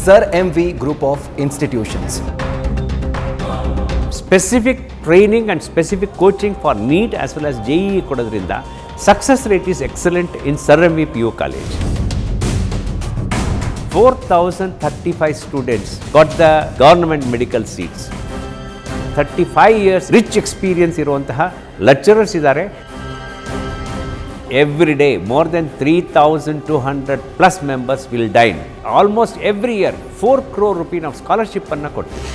Sir MV Group of Institutions. Specific training and specific coaching for NEET as well as JEE ಕೊಡೋದ್ರಿಂದ success rate is excellent in Sir MV PU College. 4,035 students got the government medical seats. 35 years rich experience ಇರುವಂತಹ lecturers ಇದ್ದಾರೆ. Every day more than 3,200 plus members will dine. Almost every year 4 crore rupees of scholarship ಅನ್ನು ಕೊಡ್ತೀವಿ.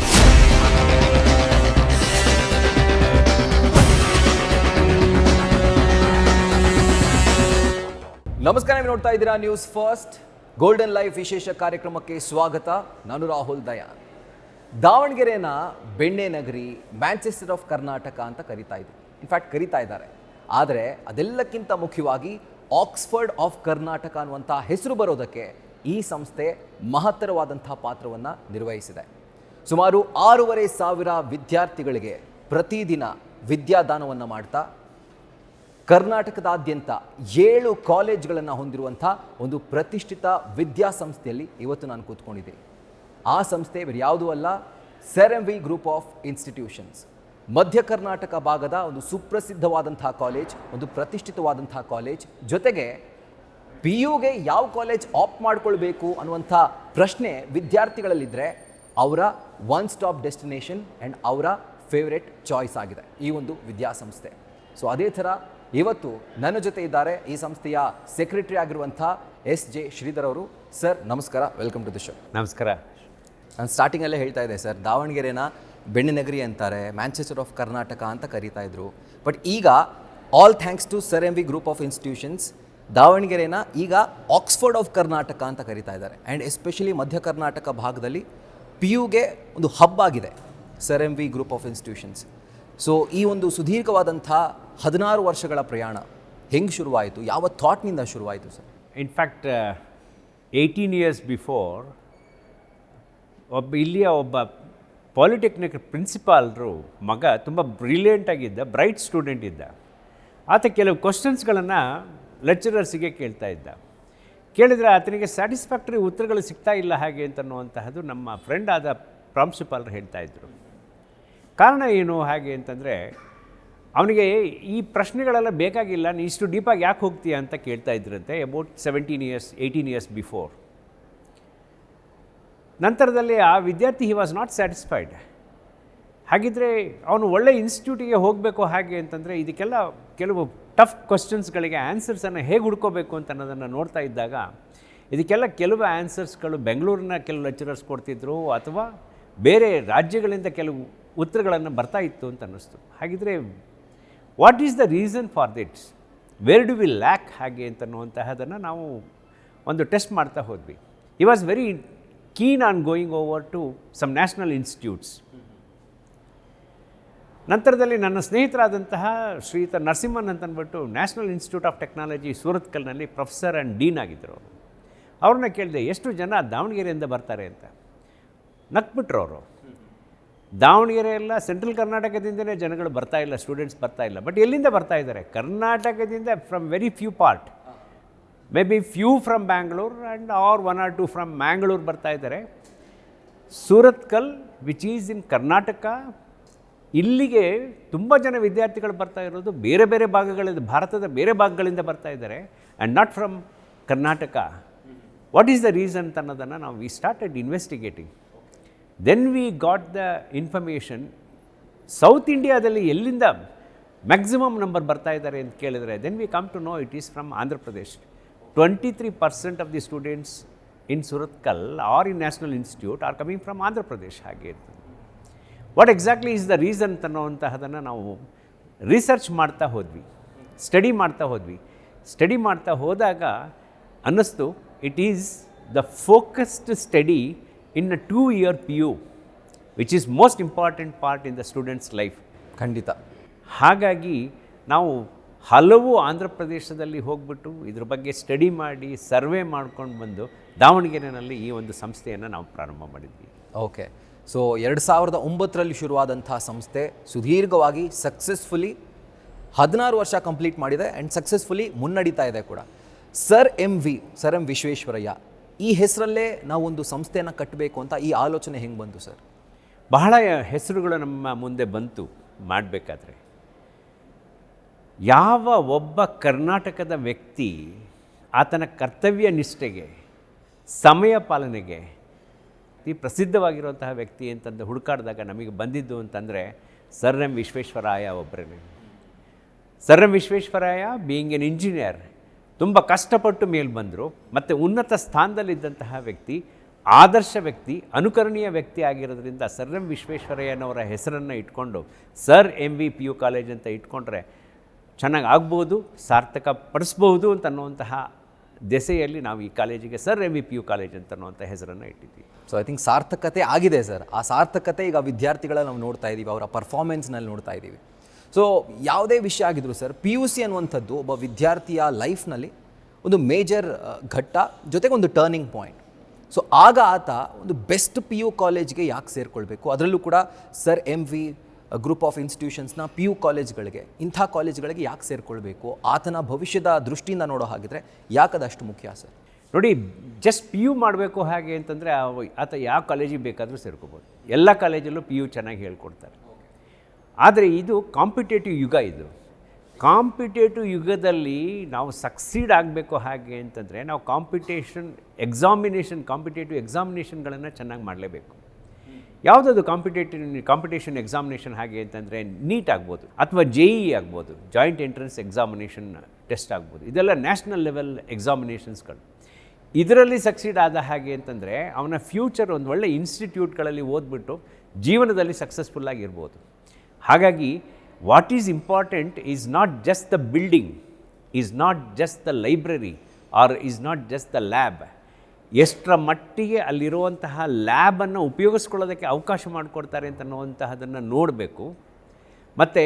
ನಮಸ್ಕಾರ, ನೀವು ನೋಡ್ತಾ ಇದ್ದೀರಾ news first. Golden life ವಿಶೇಷ ಕಾರ್ಯಕ್ರಮಕ್ಕೆ ಸ್ವಾಗತ. ನಾನು ರಾಹುಲ್ ದಯಾನ್. ದಾವಣಗೆರೆನ ಬೆಣ್ಣೆ ನಗರಿ, ಮ್ಯಾಂಚೆಸ್ಟರ್ ಆಫ್ ಕರ್ನಾಟಕ ಅಂತ ಕರೀತಾ ಇದ್ದಾರೆ. ಆದರೆ ಅದೆಲ್ಲಕ್ಕಿಂತ ಮುಖ್ಯವಾಗಿ ಆಕ್ಸ್ಫರ್ಡ್ ಆಫ್ ಕರ್ನಾಟಕ ಅನ್ನುವಂಥ ಹೆಸರು ಬರೋದಕ್ಕೆ ಈ ಸಂಸ್ಥೆ ಮಹತ್ತರವಾದಂಥ ಪಾತ್ರವನ್ನು ನಿರ್ವಹಿಸಿದೆ. ಸುಮಾರು 6,500 ವಿದ್ಯಾರ್ಥಿಗಳಿಗೆ ಪ್ರತಿದಿನ ವಿದ್ಯಾದಾನವನ್ನು ಮಾಡ್ತಾ ಕರ್ನಾಟಕದಾದ್ಯಂತ 7 ಕಾಲೇಜ್ಗಳನ್ನು ಹೊಂದಿರುವಂಥ ಒಂದು ಪ್ರತಿಷ್ಠಿತ ವಿದ್ಯಾಸಂಸ್ಥೆಯಲ್ಲಿ ಇವತ್ತು ನಾನು ಕೂತ್ಕೊಂಡಿದ್ದೀನಿ. ಆ ಸಂಸ್ಥೆ ಬೇರೆ ಯಾವುದೂ ಅಲ್ಲ, sir MV group of institutions. ಮಧ್ಯ ಕರ್ನಾಟಕ ಭಾಗದ ಒಂದು ಸುಪ್ರಸಿದ್ಧವಾದಂಥ ಕಾಲೇಜ್, ಒಂದು ಪ್ರತಿಷ್ಠಿತವಾದಂಥ ಕಾಲೇಜ್. ಜೊತೆಗೆ PUಗೆ ಯಾವ ಕಾಲೇಜ್ ಆಪ್ಟ್ ಮಾಡ್ಕೊಳ್ಬೇಕು ಅನ್ನುವಂಥ ಪ್ರಶ್ನೆ ವಿದ್ಯಾರ್ಥಿಗಳಲ್ಲಿದ್ದರೆ ಅವರ ಒನ್ ಸ್ಟಾಪ್ ಡೆಸ್ಟಿನೇಷನ್ ಆ್ಯಂಡ್ ಅವರ ಫೇವ್ರೆಟ್ ಚಾಯ್ಸ್ ಆಗಿದೆ ಈ ಒಂದು ವಿದ್ಯಾಸಂಸ್ಥೆ. ಸೊ ಅದೇ ಥರ ಇವತ್ತು ನನ್ನ ಜೊತೆ ಇದ್ದಾರೆ ಈ ಸಂಸ್ಥೆಯ ಸೆಕ್ರೆಟರಿ ಆಗಿರುವಂಥ SJ ಶ್ರೀಧರ್ ಅವರು. ಸರ್ ನಮಸ್ಕಾರ, ವೆಲ್ಕಮ್ ಟು ದಿ ಶೋ. ನಮಸ್ಕಾರ. ನಾನು ಸ್ಟಾರ್ಟಿಂಗಲ್ಲೇ ಹೇಳ್ತಾ ಇದ್ದೆ ಸರ್, ದಾವಣಗೆರೆನ ಬೆಣ್ಣೆ ನಗರಿ ಅಂತಾರೆ, ಮ್ಯಾಂಚೆಸ್ಟರ್ ಆಫ್ ಕರ್ನಾಟಕ ಅಂತ ಕರೀತಾ ಇದ್ರು. ಬಟ್ ಈಗ all thanks to sir MV group of institutions ದಾವಣಗೆರೆನ ಈಗ ಆಕ್ಸ್ಫರ್ಡ್ ಆಫ್ ಕರ್ನಾಟಕ ಅಂತ ಕರೀತಾ ಇದ್ದಾರೆ. ಆ್ಯಂಡ್ ಎಸ್ಪೆಷಲಿ ಮಧ್ಯ ಕರ್ನಾಟಕ ಭಾಗದಲ್ಲಿ PUಗೆ ಒಂದು ಹಬ್ ಆಗಿದೆ sir MV group of institutions. So ಈ ಒಂದು ಸುದೀರ್ಘವಾದಂಥ 16 ವರ್ಷಗಳ ಪ್ರಯಾಣ ಹೆಂಗೆ ಶುರುವಾಯಿತು, ಯಾವ ಥಾಟ್ನಿಂದ ಶುರುವಾಯಿತು ಸರ್? ಇನ್ಫ್ಯಾಕ್ಟ್ 18 years ಬಿಫೋರ್ ಇಲ್ಲಿಯ ಒಬ್ಬ ಪಾಲಿಟೆಕ್ನಿಕ್ ಪ್ರಿನ್ಸಿಪಾಲ್ರು ಮಗ ತುಂಬ ಬ್ರಿಲಿಯಂಟಾಗಿದ್ದ, ಬ್ರೈಟ್ ಸ್ಟೂಡೆಂಟ್ ಇದ್ದ. ಆತ ಕೆಲವು ಕ್ವಶನ್ಸ್ಗಳನ್ನು ಲೆಕ್ಚರರ್ಸಿಗೆ ಕೇಳ್ತಾ ಇದ್ದ. ಕೇಳಿದರೆ ಆತನಿಗೆ ಸ್ಯಾಟಿಸ್ಫ್ಯಾಕ್ಟರಿ ಉತ್ತರಗಳು ಸಿಗ್ತಾ ಇಲ್ಲ ಹಾಗೆ ಅಂತನ್ನುವಂತಹದ್ದು ನಮ್ಮ ಫ್ರೆಂಡ್ ಆದ ಪ್ರಾಂಶುಪಾಲರು ಹೇಳ್ತಾ ಇದ್ದರು. ಕಾರಣ ಏನು ಹಾಗೆ ಅಂತಂದರೆ, ಅವನಿಗೆ ಈ ಪ್ರಶ್ನೆಗಳೆಲ್ಲ ಬೇಕಾಗಿಲ್ಲ, ನೀ ಇಷ್ಟು ಡೀಪಾಗಿ ಯಾಕೆ ಹೋಗ್ತೀಯ ಅಂತ ಕೇಳ್ತಾ ಇದ್ರಂತೆ. About 18 years before. ನಂತರದಲ್ಲಿ ಆ ವಿದ್ಯಾರ್ಥಿ ಹಿ ವಾಸ್ ನಾಟ್ ಸ್ಯಾಟಿಸ್ಫೈಡ್. ಹಾಗಿದ್ದರೆ ಅವನು ಒಳ್ಳೆ ಇನ್ಸ್ಟಿಟ್ಯೂಟಿಗೆ ಹೋಗಬೇಕು ಹಾಗೆ ಅಂತಂದರೆ ಇದಕ್ಕೆಲ್ಲ ಕೆಲವು ಟಫ್ ಕ್ವಶನ್ಸ್ಗಳಿಗೆ ಆನ್ಸರ್ಸನ್ನು ಹೇಗೆ ಹುಡ್ಕೋಬೇಕು ಅಂತ ಅನ್ನೋದನ್ನು ನೋಡ್ತಾ ಇದ್ದಾಗ ಇದಕ್ಕೆಲ್ಲ ಕೆಲವು ಆನ್ಸರ್ಸ್ಗಳು ಬೆಂಗಳೂರಿನ ಕೆಲವು ಲೆಕ್ಚರರ್ಸ್ ಕೊಡ್ತಿದ್ರು ಅಥವಾ ಬೇರೆ ರಾಜ್ಯಗಳಿಂದ ಕೆಲವು ಉತ್ತರಗಳನ್ನು ಬರ್ತಾ ಇತ್ತು ಅಂತ ಅನ್ನಿಸ್ತು. ಹಾಗಿದ್ರೆ what is the reason for this, where do we lack ಹಾಗೆ ಅಂತನ್ನುವಂತಹದನ್ನು ನಾವು ಒಂದು ಟೆಸ್ಟ್ ಮಾಡ್ತಾ ಹೋದ್ವಿ. He was very keen on going over to some national institutes. ನಂತರದಲ್ಲಿ ನನ್ನ ಸ್ನೇಹಿತರಾದಂತಹ ಶ್ರೀಯುತ ನರಸಿಂಹನ್ ಅಂತಂದ್ಬಿಟ್ಟು ನ್ಯಾಷನಲ್ ಇನ್ಸ್ಟಿಟ್ಯೂಟ್ ಆಫ್ ಟೆಕ್ನಾಲಜಿ ಸೂರತ್ಕಲ್ನಲ್ಲಿ ಪ್ರೊಫೆಸರ್ ಆ್ಯಂಡ್ ಡೀನ್ ಆಗಿದ್ದರು. ಅವ್ರನ್ನ ಕೇಳಿದೆ, ಎಷ್ಟು ಜನ ದಾವಣಗೆರೆಯಿಂದ ಬರ್ತಾರೆ ಅಂತ. ನಕ್ಬಿಟ್ರು ಅವರು. ದಾವಣಗೆರೆ ಎಲ್ಲ ಸೆಂಟ್ರಲ್ ಕರ್ನಾಟಕದಿಂದಲೇ ಜನಗಳು ಬರ್ತಾ ಇಲ್ಲ, ಸ್ಟೂಡೆಂಟ್ಸ್ ಬರ್ತಾ ಇಲ್ಲ. ಬಟ್ ಎಲ್ಲಿಂದ ಬರ್ತಾ ಇದ್ದಾರೆ? ಕರ್ನಾಟಕದಿಂದ from very few part, maybe few from Bangalore and or 1 or 2 from Mangalore ಬರ್ತಾ ಇದ್ದಾರೆ. Surathkal which is in Karnataka, ಇಲ್ಲಿಗೆ ತುಂಬ ಜನ ವಿದ್ಯಾರ್ಥಿಗಳು ಬರ್ತಾ ಇರೋದು ಬೇರೆ ಬೇರೆ ಭಾಗಗಳಿಂದ, ಭಾರತದ ಬೇರೆ ಭಾಗಗಳಿಂದ ಬರ್ತಾ ಇದ್ದಾರೆ and not from Karnataka. What is the reason ಅನ್ನೋದನ್ನು ನಾವು we started investigating. Then we got the information, south ಇಂಡಿಯಾದಲ್ಲಿ ಎಲ್ಲಿಂದ ಮ್ಯಾಕ್ಸಿಮಮ್ ನಂಬರ್ ಬರ್ತಾ ಇದ್ದಾರೆ ಅಂತ ಕೇಳಿದರೆ then we come to know it is from Andhra Pradesh. 23% of the students in Surathkal are in national institute are coming from Andhra Pradesh. ಹಾಗೆ what exactly is the reason ಅನ್ನೋವಂತಹದನ್ನು ನಾವು research ಮಾಡ್ತಾ ಹೋದ್ವಿ, ಸ್ಟಡಿ ಮಾಡ್ತಾ ಹೋದಾಗ ಅನ್ನಿಸ್ತು it is the focused study in a 2-year PU which is most important part in the students life. ಖಂಡಿತ. ಹಾಗಾಗಿ ನಾವು ಹಲವು ಆಂಧ್ರ ಪ್ರದೇಶದಲ್ಲಿ ಹೋಗ್ಬಿಟ್ಟು ಇದ್ರ ಬಗ್ಗೆ ಸ್ಟಡಿ ಮಾಡಿ ಸರ್ವೆ ಮಾಡ್ಕೊಂಡು ಬಂದು ದಾವಣಗೆರೆಯಲ್ಲಿ ಈ ಒಂದು ಸಂಸ್ಥೆಯನ್ನು ನಾವು ಪ್ರಾರಂಭ ಮಾಡಿದ್ವಿ. ಓಕೆ. ಸೊ 2009ರಲ್ಲಿ ಶುರುವಾದಂಥ ಸಂಸ್ಥೆ ಸುದೀರ್ಘವಾಗಿ ಸಕ್ಸಸ್ಫುಲಿ 16 ವರ್ಷ ಕಂಪ್ಲೀಟ್ ಮಾಡಿದೆ ಆ್ಯಂಡ್ ಸಕ್ಸಸ್ಫುಲಿ ಮುನ್ನಡೀತಾ ಇದೆ ಕೂಡ. ಸರ್ ಎಂ ವಿಶ್ವೇಶ್ವರಯ್ಯ ಈ ಹೆಸರಲ್ಲೇ ನಾವು ಒಂದು ಸಂಸ್ಥೆಯನ್ನು ಕಟ್ಟಬೇಕು ಅಂತ ಈ ಆಲೋಚನೆ ಹೆಂಗೆ ಬಂತು ಸರ್? ಬಹಳ ಹೆಸರುಗಳು ನಮ್ಮ ಮುಂದೆ ಬಂತು ಮಾಡಬೇಕಾದ್ರೆ. ಯಾವ ಒಬ್ಬ ಕರ್ನಾಟಕದ ವ್ಯಕ್ತಿ ಆತನ ಕರ್ತವ್ಯ ನಿಷ್ಠೆಗೆ, ಸಮಯ ಪಾಲನೆಗೆ ಪ್ರಸಿದ್ಧವಾಗಿರುವಂತಹ ವ್ಯಕ್ತಿ ಅಂತಂದು ಹುಡುಕಾಡಿದಾಗ ನಮಗೆ ಬಂದಿದ್ದು ಅಂತಂದರೆ ಸರ್ ಎಂ ವಿಶ್ವೇಶ್ವರಾಯ ಒಬ್ಬರೇ. Sir M Visvesvaraya being N engineer ತುಂಬ ಕಷ್ಟಪಟ್ಟು ಮೇಲೆ ಬಂದರು ಮತ್ತು ಉನ್ನತ ಸ್ಥಾನದಲ್ಲಿದ್ದಂತಹ ವ್ಯಕ್ತಿ, ಆದರ್ಶ ವ್ಯಕ್ತಿ, ಅನುಕರಣೀಯ ವ್ಯಕ್ತಿ ಆಗಿರೋದ್ರಿಂದ ಸರ್ ಎಂ ವಿಶ್ವೇಶ್ವರಯ್ಯನವರ ಹೆಸರನ್ನು ಇಟ್ಕೊಂಡು ಸರ್ MVPU ಕಾಲೇಜ್ ಅಂತ ಇಟ್ಕೊಂಡ್ರೆ ಚೆನ್ನಾಗಿ ಆಗ್ಬೋದು, ಸಾರ್ಥಕ ಪಡಿಸ್ಬೋದು ಅಂತ ಅನ್ನುವಂತಹ ದೆಸೆಯಲ್ಲಿ ನಾವು ಈ ಕಾಲೇಜಿಗೆ ಸರ್ MVPU ಕಾಲೇಜ್ ಅಂತ ಅನ್ನುವಂಥ ಹೆಸರನ್ನು ಇಟ್ಟಿದ್ದೀವಿ. ಸೊ ಐ ಥಿಂಕ್ ಸಾರ್ಥಕತೆ ಆಗಿದೆ ಸರ್. ಆ ಸಾರ್ಥಕತೆ ಈಗ ವಿದ್ಯಾರ್ಥಿಗಳಲ್ಲಿ ನಾವು ನೋಡ್ತಾ ಇದ್ದೀವಿ, ಅವರ ಪರ್ಫಾರ್ಮೆನ್ಸ್ನಲ್ಲಿ ನೋಡ್ತಾ ಇದ್ದೀವಿ. ಸೊ ಯಾವುದೇ ವಿಷಯ ಆಗಿದ್ರು ಸರ್, PUC ಅನ್ನುವಂಥದ್ದು ಒಬ್ಬ ವಿದ್ಯಾರ್ಥಿಯ ಲೈಫ್ನಲ್ಲಿ ಒಂದು ಮೇಜರ್ ಘಟ್ಟ, ಜೊತೆಗೆ ಒಂದು ಟರ್ನಿಂಗ್ ಪಾಯಿಂಟ್. ಸೊ ಆಗ ಆತ ಒಂದು ಬೆಸ್ಟ್ PU ಕಾಲೇಜ್ಗೆ ಯಾಕೆ ಸೇರಿಕೊಳ್ಬೇಕು, ಅದರಲ್ಲೂ ಕೂಡ ಸರ್ MV ಗ್ರೂಪ್ ಆಫ್ ಇನ್ಸ್ಟಿಟ್ಯೂಷನ್ಸ್ನ PU ಕಾಲೇಜ್ಗಳಿಗೆ, ಇಂಥ ಕಾಲೇಜ್ಗಳಿಗೆ ಯಾಕೆ ಸೇರಿಕೊಳ್ಬೇಕು, ಆತನ ಭವಿಷ್ಯದ ದೃಷ್ಟಿಯಿಂದ ನೋಡೋ ಹಾಗಿದ್ರೆ ಯಾಕದಷ್ಟು ಮುಖ್ಯ ಸರ್? ನೋಡಿ, ಜಸ್ಟ್ PU ಮಾಡಬೇಕು ಹಾಗೆ ಅಂತಂದರೆ ಆತ ಯಾವ ಕಾಲೇಜಿಗೆ ಬೇಕಾದರೂ ಸೇರ್ಕೋಬೋದು. ಎಲ್ಲ ಕಾಲೇಜಲ್ಲೂ PU ಚೆನ್ನಾಗಿ ಹೇಳ್ಕೊಡ್ತಾರೆ. ಆದರೆ ಇದು ಕಾಂಪಿಟೇಟಿವ್ ಯುಗ. ಇದು ಕಾಂಪಿಟೇಟಿವ್ ಯುಗದಲ್ಲಿ ನಾವು ಸಕ್ಸೀಡ್ ಆಗಬೇಕು ಹಾಗೆ ಅಂತಂದರೆ ನಾವು ಕಾಂಪಿಟೇಟಿವ್ ಎಕ್ಸಾಮಿನೇಷನ್ಗಳನ್ನು ಚೆನ್ನಾಗಿ ಮಾಡಲೇಬೇಕು. ಯಾವುದಾದ್ರು ಕಾಂಪಿಟೇಷನ್ ಎಕ್ಸಾಮಿನೇಷನ್ ಹಾಗೆ ಅಂತಂದರೆ ನೀಟ್ ಆಗ್ಬೋದು, ಅಥವಾ JEE ಆಗ್ಬೋದು, ಜಾಯಿಂಟ್ ಎಂಟ್ರೆನ್ಸ್ ಎಕ್ಸಾಮಿನೇಷನ್ ಟೆಸ್ಟ್ ಆಗ್ಬೋದು. ಇದೆಲ್ಲ ನ್ಯಾಷನಲ್ ಲೆವೆಲ್ ಎಕ್ಸಾಮಿನೇಷನ್ಸ್ಗಳು. ಇದರಲ್ಲಿ ಸಕ್ಸೀಡ್ ಆದ ಹಾಗೆ ಅಂತಂದರೆ ಅವನ ಫ್ಯೂಚರ್ ಒಂದು ಒಳ್ಳೆ ಇನ್ಸ್ಟಿಟ್ಯೂಟ್ಗಳಲ್ಲಿ ಓದ್ಬಿಟ್ಟು ಜೀವನದಲ್ಲಿ ಸಕ್ಸಸ್ಫುಲ್ಲಾಗಿರ್ಬೋದು. ಹಾಗಾಗಿ what is important is not just the building, is not just the library, or is not just the lab. ಎಷ್ಟರ ಮಟ್ಟಿಗೆ ಅಲ್ಲಿರುವಂತಹ ಲ್ಯಾಬನ್ನು ಉಪಯೋಗಿಸ್ಕೊಳ್ಳೋದಕ್ಕೆ ಅವಕಾಶ ಮಾಡಿಕೊಡ್ತಾರೆ ಅಂತ ಅನ್ನುವಂತಹದನ್ನು ನೋಡಬೇಕು. ಮತ್ತು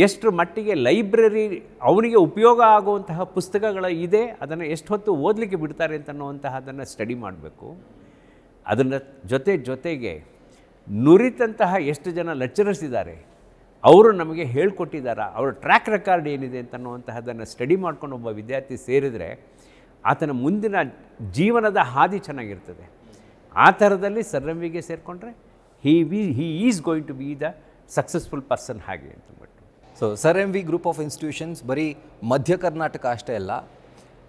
ಎಷ್ಟರ ಮಟ್ಟಿಗೆ ಲೈಬ್ರರಿ ಅವನಿಗೆ ಉಪಯೋಗ ಆಗುವಂತಹ ಪುಸ್ತಕಗಳ ಇದೆ, ಅದನ್ನು ಎಷ್ಟು ಹೊತ್ತು ಓದಲಿಕ್ಕೆ ಬಿಡ್ತಾರೆ ಅಂತ ಅನ್ನುವಂತಹದನ್ನು ಸ್ಟಡಿ ಮಾಡಬೇಕು. ಅದನ್ನು ಜೊತೆಗೆ ನುರಿತಂತಹ ಎಷ್ಟು ಜನ ಲೆಕ್ಚರರ್ಸ್ ಇದ್ದಾರೆ, ಅವರು ನಮಗೆ ಹೇಳ್ಕೊಟ್ಟಿದ್ದಾರೆ, ಅವರ ಟ್ರ್ಯಾಕ್ ರೆಕಾರ್ಡ್ ಏನಿದೆ ಅಂತ ಅನ್ನುವಂತಹದನ್ನು ಸ್ಟಡಿ ಮಾಡ್ಕೊಂಡು ಒಬ್ಬ ವಿದ್ಯಾರ್ಥಿ ಸೇರಿದರೆ ಆತನ ಮುಂದಿನ ಜೀವನದ ಹಾದಿ ಚೆನ್ನಾಗಿರ್ತದೆ. ಆ ಥರದಲ್ಲಿ ಸರ್ MVಗೆ ಸೇರಿಕೊಂಡ್ರೆ he is going to be the successful person ಹಾಗೆ ಅಂತಂದ್ಬಿಟ್ಟು. So Sir MV group of institutions ಬರೀ ಮಧ್ಯ ಕರ್ನಾಟಕ ಅಷ್ಟೇ ಅಲ್ಲ,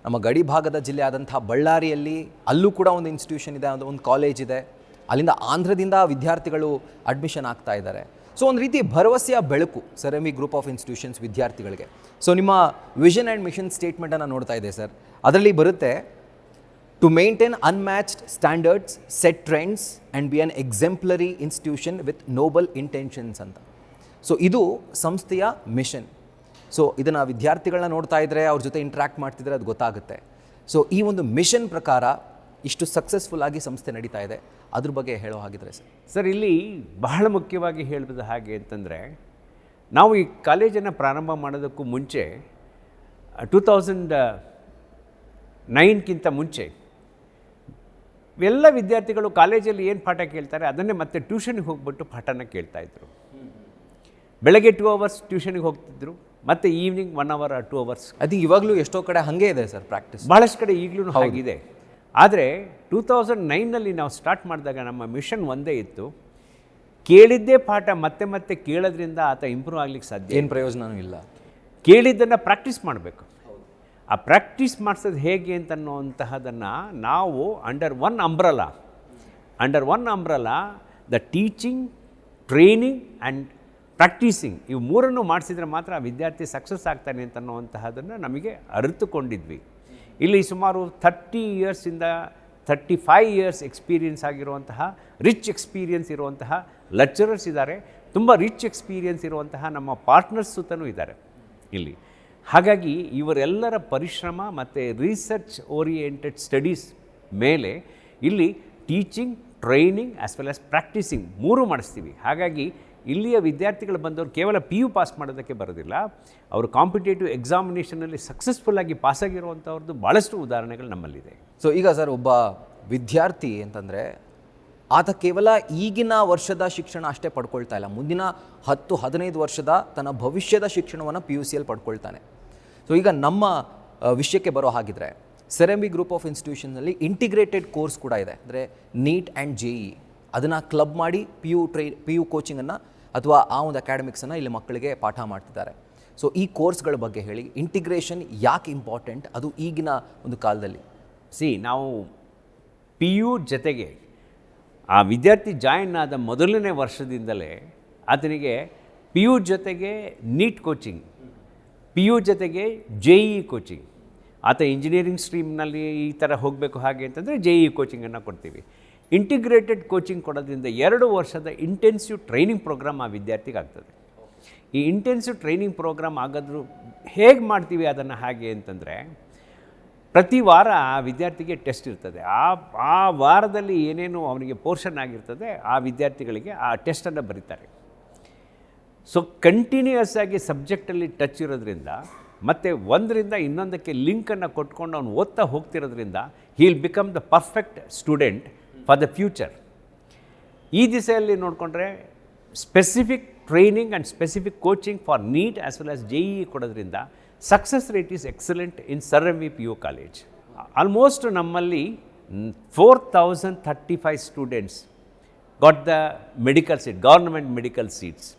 ನಮ್ಮ ಗಡಿ ಭಾಗದ ಜಿಲ್ಲೆ ಆದಂಥ ಬಳ್ಳಾರಿಯಲ್ಲಿ ಅಲ್ಲೂ ಕೂಡ ಒಂದು ಇನ್ಸ್ಟಿಟ್ಯೂಷನ್ ಇದೆ, ಒಂದು ಕಾಲೇಜ್ ಇದೆ. ಅಲ್ಲಿಂದ ಆಂಧ್ರದಿಂದ ವಿದ್ಯಾರ್ಥಿಗಳು ಅಡ್ಮಿಷನ್ ಆಗ್ತಾ ಇದ್ದಾರೆ. ಸೊ ಒಂದು ರೀತಿ ಭರವಸೆಯ ಬೆಳಕು Sir MV group of institutions ವಿದ್ಯಾರ್ಥಿಗಳಿಗೆ. ಸೊ ನಿಮ್ಮ ವಿಷನ್ ಆ್ಯಂಡ್ ಮಿಷನ್ ಸ್ಟೇಟ್ಮೆಂಟನ್ನು ನೋಡ್ತಾ ಇದೆ ಸರ್, ಅದರಲ್ಲಿ ಬರುತ್ತೆ to maintain unmatched standards, set trends and be an exemplary institution with noble intentions ಅಂತ. ಸೊ ಇದು ಸಂಸ್ಥೆಯ ಮಿಷನ್. ಸೊ ಇದನ್ನು ವಿದ್ಯಾರ್ಥಿಗಳನ್ನ ನೋಡ್ತಾ ಇದ್ದರೆ, ಅವ್ರ ಜೊತೆ ಇಂಟ್ರ್ಯಾಕ್ಟ್ ಮಾಡ್ತಿದ್ರೆ ಅದು ಗೊತ್ತಾಗುತ್ತೆ. ಸೊ ಈ ಒಂದು ಮಿಷನ್ ಪ್ರಕಾರ ಇಷ್ಟು ಸಕ್ಸಸ್ಫುಲ್ ಆಗಿ ಸಂಸ್ಥೆ ನಡೀತಾ ಇದೆ, ಅದ್ರ ಬಗ್ಗೆ ಹೇಳೋ ಹಾಗಿದ್ರೆ ಸರ್ ಇಲ್ಲಿ ಬಹಳ ಮುಖ್ಯವಾಗಿ ಹೇಳೋದು ಹಾಗೆ ಅಂತಂದರೆ, ನಾವು ಈ ಕಾಲೇಜನ್ನು ಪ್ರಾರಂಭ ಮಾಡೋದಕ್ಕೂ ಮುಂಚೆ 2009ಕ್ಕಿಂತ ಮುಂಚೆ ಎಲ್ಲ ವಿದ್ಯಾರ್ಥಿಗಳು ಕಾಲೇಜಲ್ಲಿ ಏನು ಪಾಠ ಕೇಳ್ತಾರೆ ಅದನ್ನೇ ಮತ್ತೆ ಟ್ಯೂಷನ್ಗೆ ಹೋಗ್ಬಿಟ್ಟು ಪಾಠನ ಕೇಳ್ತಾಯಿದ್ರು. ಬೆಳಗ್ಗೆ 2 hours ಟ್ಯೂಷನ್ಗೆ ಹೋಗ್ತಿದ್ರು, ಮತ್ತು ಈವ್ನಿಂಗ್ 1 hour 2 hours. ಅದು ಇವಾಗಲೂ ಎಷ್ಟೋ ಕಡೆ ಹಾಗೆ ಇದೆ ಸರ್ ಪ್ರಾಕ್ಟೀಸ್, ಭಾಳಷ್ಟು ಕಡೆ ಈಗಲೂ ಹಾಗಿದೆ. ಆದರೆ 2009ನಲ್ಲಿ ನಾವು ಸ್ಟಾರ್ಟ್ ಮಾಡಿದಾಗ ನಮ್ಮ ಮಿಷನ್ ಒಂದೇ ಇತ್ತು, ಕೇಳಿದ್ದೇ ಪಾಠ ಮತ್ತೆ ಮತ್ತೆ ಕೇಳೋದ್ರಿಂದ ಆತ ಇಂಪ್ರೂವ್ ಆಗ್ಲಿಕ್ಕೆ ಸಾಧ್ಯ ಏನು ಪ್ರಯೋಜನವೂ ಇಲ್ಲ. ಕೇಳಿದ್ದನ್ನು ಪ್ರಾಕ್ಟೀಸ್ ಮಾಡಬೇಕು. ಆ ಪ್ರಾಕ್ಟೀಸ್ ಮಾಡಿಸೋದು ಹೇಗೆ ಅಂತನ್ನುವಂತಹದನ್ನು ನಾವು under one umbrella the teaching, training and practising, ಇವು ಮೂರನ್ನು ಮಾಡಿಸಿದ್ರೆ ಮಾತ್ರ ಆ ವಿದ್ಯಾರ್ಥಿ ಸಕ್ಸಸ್ ಆಗ್ತಾನೆ ಅಂತನ್ನುವಂತಹದನ್ನು ನಮಗೆ ಅರಿತುಕೊಂಡಿದ್ವಿ. ಇಲ್ಲಿ ಸುಮಾರು 30 yearsಯಿಂದ 35 years ಎಕ್ಸ್ಪೀರಿಯನ್ಸ್ ಆಗಿರುವಂತಹ, ರಿಚ್ ಎಕ್ಸ್ಪೀರಿಯನ್ಸ್ ಇರುವಂತಹ ಲೆಕ್ಚರರ್ಸ್ ಇದ್ದಾರೆ. ತುಂಬ ರಿಚ್ ಎಕ್ಸ್ಪೀರಿಯನ್ಸ್ ಇರುವಂತಹ ನಮ್ಮ ಪಾರ್ಟ್ನರ್ಸ್ ಸುತ್ತಲೂ ಇದ್ದಾರೆ ಇಲ್ಲಿ. ಹಾಗಾಗಿ ಇವರೆಲ್ಲರ ಪರಿಶ್ರಮ ಮತ್ತು ರಿಸರ್ಚ್ ಓರಿಯೆಂಟೆಡ್ ಸ್ಟಡೀಸ್ ಮೇಲೆ ಇಲ್ಲಿ teaching, training as well as practising ಮೂರು ಮಾಡಿಸ್ತೀವಿ. ಹಾಗಾಗಿ ಇಲ್ಲಿಯ ವಿದ್ಯಾರ್ಥಿಗಳು ಬಂದವರು ಕೇವಲ PU ಪಾಸ್ ಮಾಡೋದಕ್ಕೆ ಬರೋದಿಲ್ಲ, ಅವರು ಕಾಂಪಿಟೇಟಿವ್ ಎಕ್ಸಾಮಿನೇಷನಲ್ಲಿ ಸಕ್ಸಸ್ಫುಲ್ಲಾಗಿ ಪಾಸಾಗಿರುವಂಥವ್ರದ್ದು ಭಾಳಷ್ಟು ಉದಾಹರಣೆಗಳು ನಮ್ಮಲ್ಲಿದೆ. ಸೊ ಈಗ ಸರ್ ಒಬ್ಬ ವಿದ್ಯಾರ್ಥಿ ಅಂತಂದರೆ ಆತ ಕೇವಲ ಈಗಿನ ವರ್ಷದ ಶಿಕ್ಷಣ ಅಷ್ಟೇ ಪಡ್ಕೊಳ್ತಾ ಇಲ್ಲ, ಮುಂದಿನ 10-15 ವರ್ಷದ ತನ್ನ ಭವಿಷ್ಯದ ಶಿಕ್ಷಣವನ್ನು PUCಯಲ್ಲಿ ಪಡ್ಕೊಳ್ತಾನೆ. ಸೊ ಈಗ ನಮ್ಮ ವಿಷಯಕ್ಕೆ ಬರೋ ಹಾಗಿದ್ರೆ ಸೆರೆಂಬಿ ಗ್ರೂಪ್ ಆಫ್ ಇನ್ಸ್ಟಿಟ್ಯೂಷನ್ನಲ್ಲಿ ಇಂಟಿಗ್ರೇಟೆಡ್ ಕೋರ್ಸ್ ಕೂಡ ಇದೆ. ಅಂದರೆ ನೀಟ್ ಆ್ಯಂಡ್ JEE ಅದನ್ನು ಕ್ಲಬ್ ಮಾಡಿ ಪಿ ಯು ಕೋಚಿಂಗನ್ನು ಅಥವಾ ಆ ಒಂದು ಅಕಾಡೆಮಿಕ್ಸನ್ನು ಇಲ್ಲಿ ಮಕ್ಕಳಿಗೆ ಪಾಠ ಮಾಡ್ತಿದ್ದಾರೆ. ಸೊ ಈ ಕೋರ್ಸ್ಗಳ ಬಗ್ಗೆ ಹೇಳಿ, ಇಂಟಿಗ್ರೇಷನ್ ಯಾಕೆ ಇಂಪಾರ್ಟೆಂಟ್ ಅದು ಈಗಿನ ಒಂದು ಕಾಲದಲ್ಲಿ? ನಾವು PU ಜೊತೆಗೆ ಆ ವಿದ್ಯಾರ್ಥಿ ಜಾಯಿನ್ ಆದ ಮೊದಲನೇ ವರ್ಷದಿಂದಲೇ ಆತನಿಗೆ PU ಜೊತೆಗೆ ನೀಟ್ ಕೋಚಿಂಗ್, PU ಜೊತೆಗೆ JEE ಕೋಚಿಂಗ್. ಆತ ಇಂಜಿನಿಯರಿಂಗ್ ಸ್ಟ್ರೀಮ್ನಲ್ಲಿ ಈ ಥರ ಹೋಗಬೇಕು ಹಾಗೆ ಅಂತಂದರೆ JEE ಕೋಚಿಂಗನ್ನು ಕೊಡ್ತೀವಿ. ಇಂಟಿಗ್ರೇಟೆಡ್ ಕೋಚಿಂಗ್ ಕೊಡೋದ್ರಿಂದ 2 ವರ್ಷದ ಇಂಟೆನ್ಸಿವ್ ಟ್ರೈನಿಂಗ್ ಪ್ರೋಗ್ರಾಮ್ ಆ ವಿದ್ಯಾರ್ಥಿಗೆ ಆಗ್ತದೆ. ಈ ಇಂಟೆನ್ಸಿವ್ ಟ್ರೈನಿಂಗ್ ಪ್ರೋಗ್ರಾಮ್ ಆಗೋದ್ರು ಹೇಗೆ ಮಾಡ್ತೀವಿ ಅದನ್ನು ಹಾಗೆ ಅಂತಂದರೆ, ಪ್ರತಿ ವಾರ ಆ ವಿದ್ಯಾರ್ಥಿಗೆ ಟೆಸ್ಟ್ ಇರ್ತದೆ. ಆ ವಾರದಲ್ಲಿ ಏನೇನು ಅವನಿಗೆ ಪೋರ್ಷನ್ ಆಗಿರ್ತದೆ ಆ ವಿದ್ಯಾರ್ಥಿಗಳಿಗೆ ಆ ಟೆಸ್ಟನ್ನು ಬರೀತಾರೆ. ಸೊ ಕಂಟಿನ್ಯೂಯಸ್ ಆಗಿ ಸಬ್ಜೆಕ್ಟಲ್ಲಿ ಟಚ್ ಇರೋದ್ರಿಂದ ಮತ್ತು ಒಂದರಿಂದ ಇನ್ನೊಂದಕ್ಕೆ ಲಿಂಕನ್ನು ಕೊಟ್ಕೊಂಡು ಅವನು ಓದ್ತಾ ಹೋಗ್ತಿರೋದ್ರಿಂದ he will become the perfect student for the future. ಈ ದಿಸೆಯಲ್ಲಿ ನೋಡಿಕೊಂಡ್ರೆ specific training and specific coaching for NEET as well as JEE ಕೊಡೋದ್ರಿಂದ success rate is excellent in Sir M V PU college. Almost ನಮ್ಮಲ್ಲಿ 4035 students got the medical seat, government medical seats.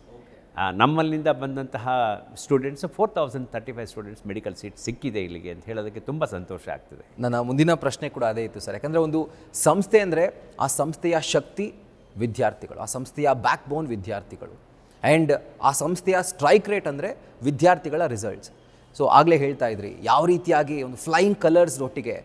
ನಮ್ಮಲ್ಲಿಂದ ಬಂದಂತಹ students 4035 students medical seat ಸಿಕ್ಕಿದೆ ಇಲ್ಲಿಗೆ ಅಂತ ಹೇಳೋದಕ್ಕೆ ತುಂಬ ಸಂತೋಷ ಆಗ್ತದೆ. ನನ್ನ ಮುಂದಿನ ಪ್ರಶ್ನೆ ಕೂಡ ಅದೇ ಇತ್ತು ಸರ್. ಯಾಕಂದರೆ ಒಂದು ಸಂಸ್ಥೆ ಅಂದರೆ ಆ ಸಂಸ್ಥೆಯ ಶಕ್ತಿ ವಿದ್ಯಾರ್ಥಿಗಳು, ಆ ಸಂಸ್ಥೆಯ ಬ್ಯಾಕ್ ಬೋನ್ ವಿದ್ಯಾರ್ಥಿಗಳು, ಆ್ಯಂಡ್ ಆ ಸಂಸ್ಥೆಯ ಸ್ಟ್ರೈಕ್ ರೇಟ್ ಅಂದರೆ ವಿದ್ಯಾರ್ಥಿಗಳ ರಿಸಲ್ಟ್ಸ್. ಸೊ ಆಗಲೇ ಹೇಳ್ತಾ ಇದ್ರಿ ಯಾವ ರೀತಿಯಾಗಿ ಒಂದು ಫ್ಲೈಯಿಂಗ್ ಕಲರ್ಸ್ ಒಟ್ಟಿಗೆ